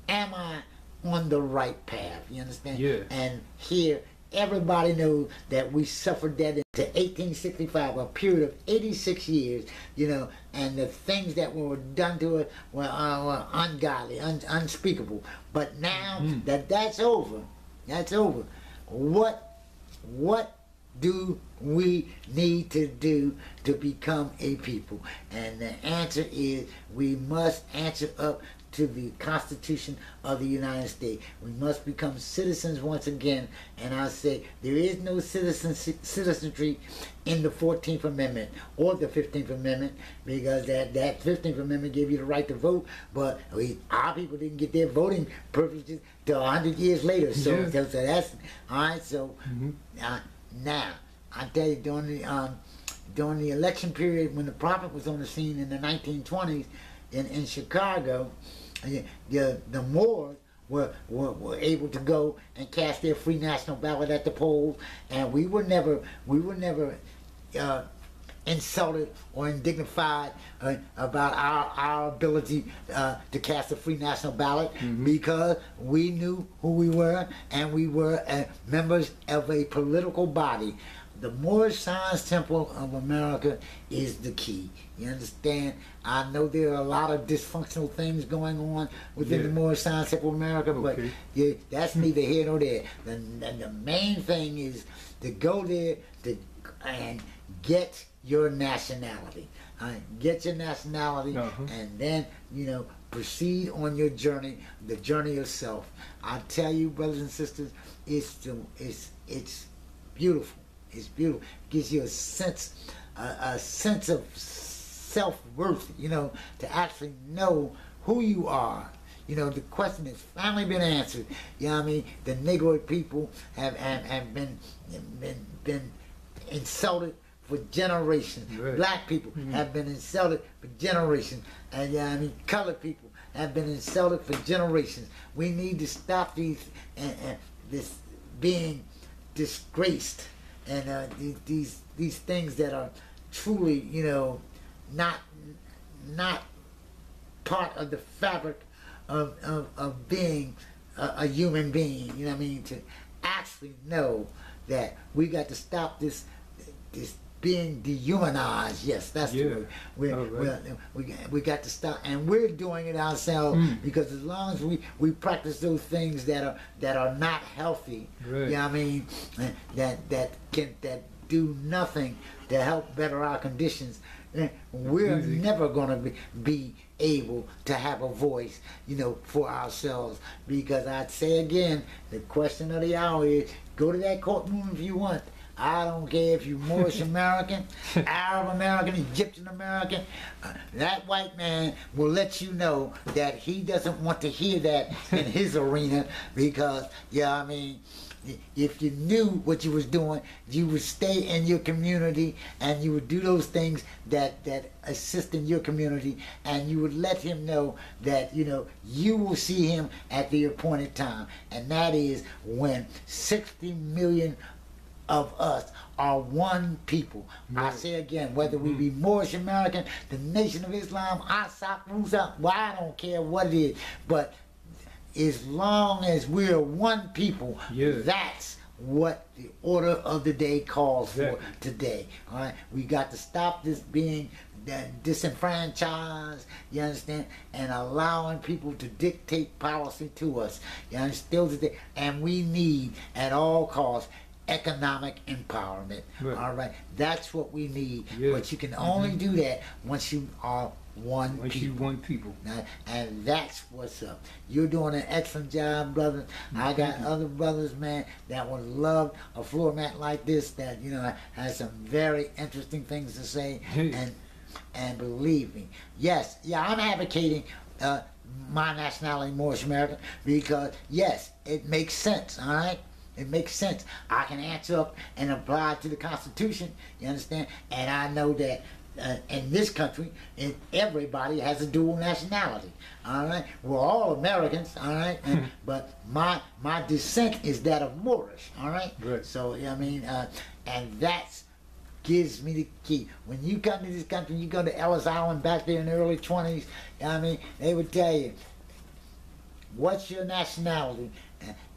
am I on the right path? You understand? And here, everybody knows that we suffered that into 1865, a period of 86 years, and the things that were done to us were ungodly, unspeakable. But now that's over, what do we need to do to become a people? And the answer is, we must answer up to the Constitution of the United States. We must become citizens once again. And I say there is no citizenry in the 14th Amendment or the 15th Amendment, because that 15th Amendment gave you the right to vote, but our people didn't get their voting privileges till 100 years later. So that's all right. So now I tell you, during the election period when the Prophet was on the scene in the 1920s in Chicago, the Moors were able to go and cast their free national ballot at the polls, and we were never insulted or indignified about our ability to cast a free national ballot, because we knew who we were, and we were members of a political body. The Moorish Science Temple of America is the key. You understand? I know there are a lot of dysfunctional things going on within the Moorish Science Temple of America, but that's neither here nor there. The main thing is to go there and get your nationality. Get your nationality, and then proceed on your journey, the journey of self. I tell you, brothers and sisters, it's beautiful. It's beautiful. It gives you a sense of self-worth, you know, to actually know who you are. You know, the question has finally been answered. You know what I mean? The Negroid people have been insulted for generations. Right. Black people have been insulted for generations. And I mean, colored people have been insulted for generations. We need to stop this being disgraced, and these things that are truly, you know, not part of the fabric of being a human being. You know what I mean? To actually know that we got to stop this being dehumanized. Yes, that's the word. We got to stop, and we're doing it ourselves, because as long as we practice those things that are not healthy, you know what I mean, that do nothing to help better our conditions, we're never going to be able to have a voice, you know, for ourselves. Because I'd say again, the question of the hour is, go to that courtroom if you want. I don't care if you're Moorish American, Arab American, Egyptian American. That white man will let you know that he doesn't want to hear that in his arena, because, yeah, I mean, if you knew what you was doing, you would stay in your community and you would do those things that assist in your community, and you would let him know that, you know, you will see him at the appointed time, and that is when 60 million of us are one people. I say again, whether we be Moorish American, the Nation of Islam, Asak, Rusak, well, I don't care what it is, but as long as we're one people, that's what the order of the day calls for today. All right, we got to stop this being disenfranchised, you understand, and allowing people to dictate policy to us. You understand? And we need at all costs economic empowerment. All right, that's what we need. But you can only do that once you are one people. And that's what's up. You're doing an excellent job, brother. I got other brothers, man, that would love a floor mat like this, that, you know, has some very interesting things to say. And believe me, yes, I'm advocating my nationality, Moorish American, because yes, it makes sense. All right, it makes sense. I can answer up and apply to the Constitution, you understand? And I know that in this country, everybody has a dual nationality. All right, we're all Americans. All right, but my descent is that of Moorish. All right, so I mean, and that's gives me the key. When you come to this country, you go to Ellis Island back there in the early 20s. I mean, they would tell you, what's your nationality?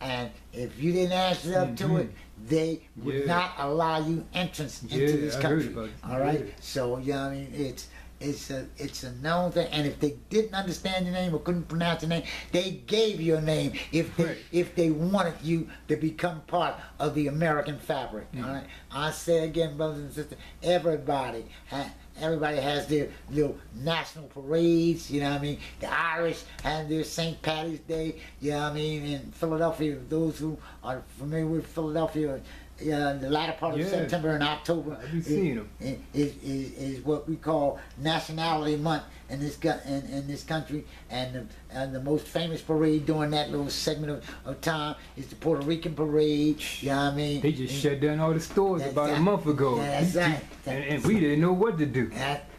And if you didn't answer up to it, they would not allow you entrance into this country. All right, so you know what I mean, it's a known thing. And if they didn't understand your name or couldn't pronounce your name, they gave you a name if they wanted you to become part of the American fabric. All right, I say again, brothers and sisters, everybody has their little national parades, you know what I mean? The Irish have their St. Patty's Day, you know what I mean? In Philadelphia, those who are familiar with Philadelphia, the latter part of September and October is what we call Nationality Month in this country, and the most famous parade during that little segment of time is the Puerto Rican parade. You know what I mean? They just shut down all the stores about a month ago. That's right. And we didn't know what to do.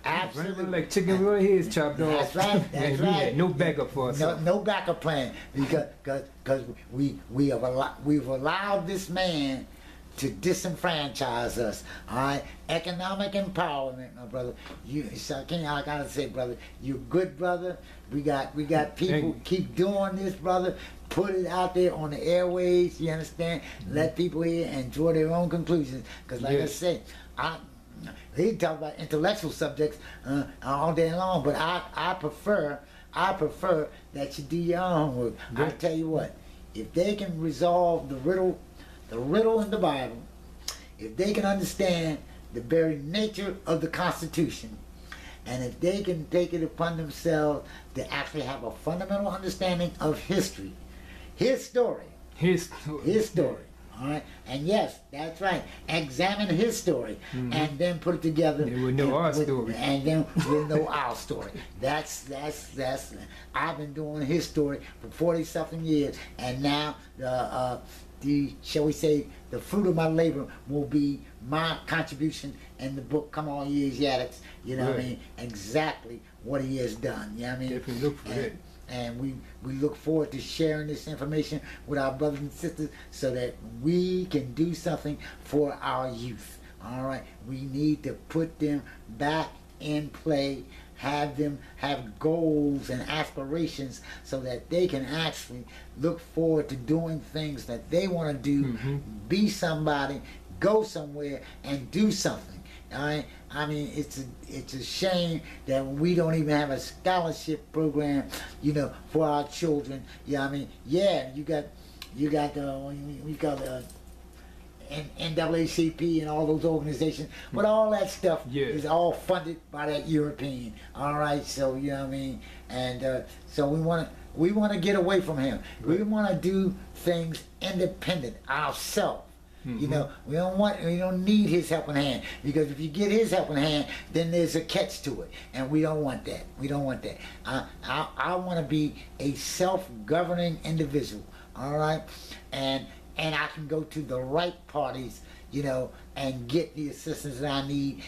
Absolutely. Like chicken with our heads chopped off. That's right. That's we right. had no backup for us. No backup plan, because we've allowed this man to disenfranchise us. All right, economic empowerment, my brother. I gotta say, brother, you're good, brother. We got people keep doing this, brother. Put it out there on the airways. You understand? Let people hear and draw their own conclusions. Because, like I said, he talk about intellectual subjects all day long, but I prefer that you do your own homework. I tell you what, if they can resolve the riddle in the Bible, if they can understand the very nature of the Constitution, And if they can take it upon themselves to actually have a fundamental understanding of history, his story, his story. All right, and yes, that's right. Examine his story, and then put it together. Then we'll know our story. And then we'll know our story. That's. I've been doing his story for 40-something years, and now the shall we say the fruit of my labor will be my contribution in the book. Come on, ye Asiatics. You know what I mean? Exactly what he has done. You know what I mean? Definitely look for that. And we look forward to sharing this information with our brothers and sisters so that we can do something for our youth. All right, we need to put them back in play, have them have goals and aspirations so that they can actually look forward to doing things that they want to do, be somebody, go somewhere, and do something. All right? I mean, it's a shame that we don't even have a scholarship program, you know, for our children. Yeah, I mean, yeah, we got the NAACP and all those organizations, but all that stuff is all funded by that European. All right, so you know what I mean, and so we want to get away from him. We want to do things independent ourselves. You know, we don't need his helping hand, because if you get his helping hand, then there's a catch to it, and we don't want that. We don't want that. I want to be a self-governing individual, all right, and I can go to the right parties, you know, and get the assistance that I need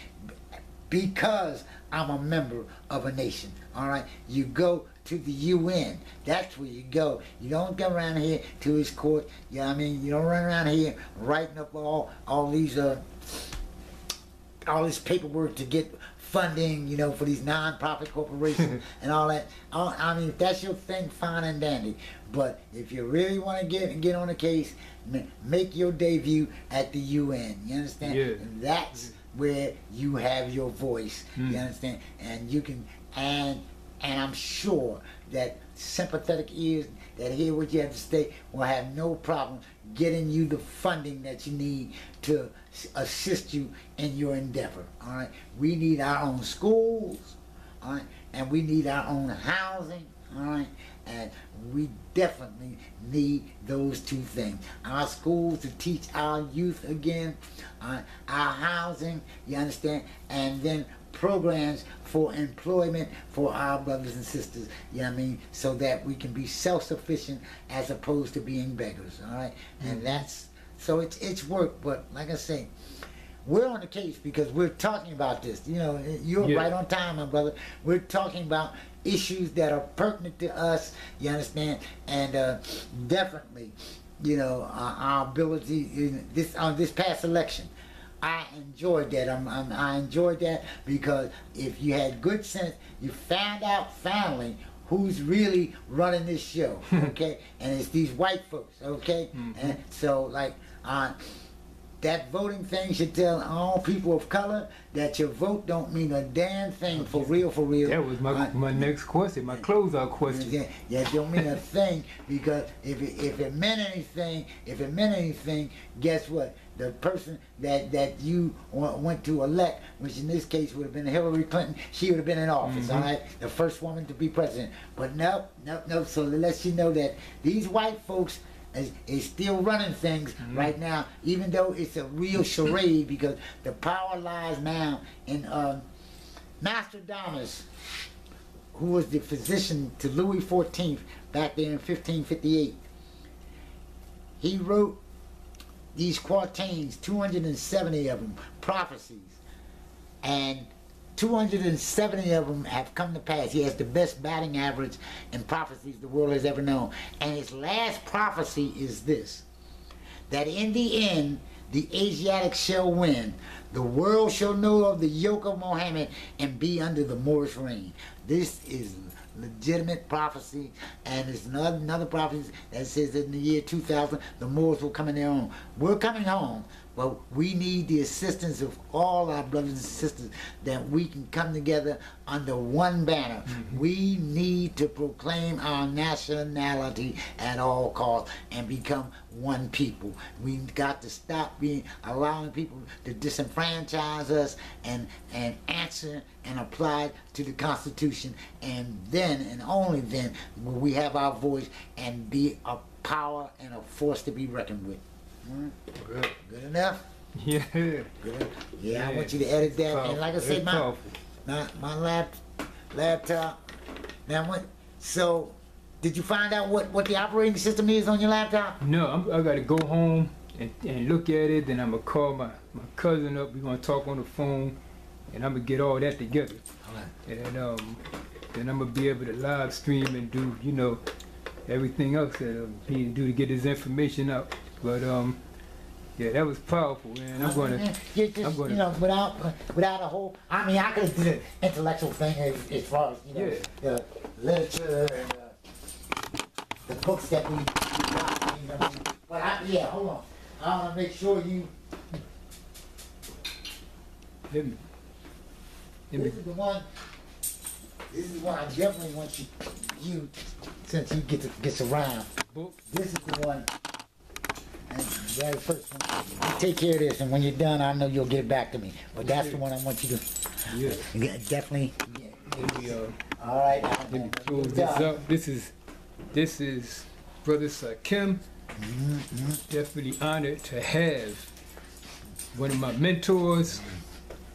because I'm a member of a nation. All right, you go to the UN. That's where you go. You don't come around here to his court. You know what I mean? You don't run around here writing up all this paperwork to get funding, you know, for these non-profit corporations and all that. I mean, if that's your thing, fine and dandy. But if you really want to get on the case, make your debut at the UN. You understand? Yeah. That's where you have your voice. You understand? And you can, and I'm sure that sympathetic ears that hear what you have to say will have no problem getting you the funding that you need to assist you in your endeavor. All right, we need our own schools, all right, and we need our own housing, all right, and we definitely need those two things. Our schools to teach our youth again, our housing, you understand, and then programs for employment for our brothers and sisters, you know what I mean, so that we can be self-sufficient as opposed to being beggars, all right? And that's, so it's work, but like I say, we're on the case because we're talking about this. You know, you're right on time, my brother. We're talking about issues that are pertinent to us, you understand, and definitely, you know, our ability in this past election, I enjoyed that. I enjoyed that because if you had good sense, you found out finally who's really running this show, okay? And it's these white folks, okay? And so, like, that voting thing should tell all people of color that your vote don't mean a damn thing for real, for real. That was my next question, my closeout question. Yeah, it don't mean a thing, because if it meant anything, guess what? The person that you went to elect, which in this case would have been Hillary Clinton, she would have been in office, all right? The first woman to be president. But no. So it lets you know that these white folks is still running things right now, even though it's a real charade, because the power lies now in Nostradamus, who was the physician to Louis XIV back there in 1558. He wrote these quatrains, 270 of them, prophecies, and 270 of them have come to pass. He has the best batting average in prophecies the world has ever known. And his last prophecy is this, that in the end, the Asiatics shall win. The world shall know of the yoke of Mohammed and be under the Moorish reign. This is legitimate prophecy, and it's another prophecy that says that in the year 2000 the Moors will come in their own. We're coming home, But we need the assistance of all our brothers and sisters that we can come together under one banner. We need to proclaim our nationality at all costs and become one people. We got to stop allowing people to disenfranchise us and answer and apply to the Constitution. And then and only then will we have our voice and be a power and a force to be reckoned with. Good. Good enough? Yeah. Good. Yeah, I want you to edit that. And like I said, my laptop. Now, so did you find out what the operating system is on your laptop? No, I got to go home and look at it. Then I'm going to call my cousin up. We're going to talk on the phone. And I'm going to get all that together. All right. And then I'm going to be able to live stream and do, you know, everything else that he need to do to get his information out. But yeah, that was powerful, man. I'm gonna, you know, without a whole. I mean, I could do the intellectual thing as far as, you know, the literature and the books that we got. You know, but yeah, hold on. I want to make sure you. Let me. This is the one. This is one I definitely want you since you gets around. Book. This is the one. And the very first one. You take care of this, and when you're done, I know you'll get it back to me. But that's the one I want you to. Yeah. Definitely. Let me, all right. let me close this up. This is Brother Sakim. Definitely honored to have one of my mentors,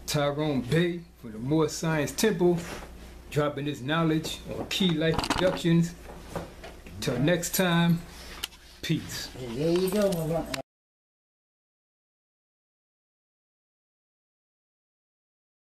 Tyrone Bey, from the More Science Temple, dropping his knowledge on key life productions. Till next time, peace. There you go, my brother.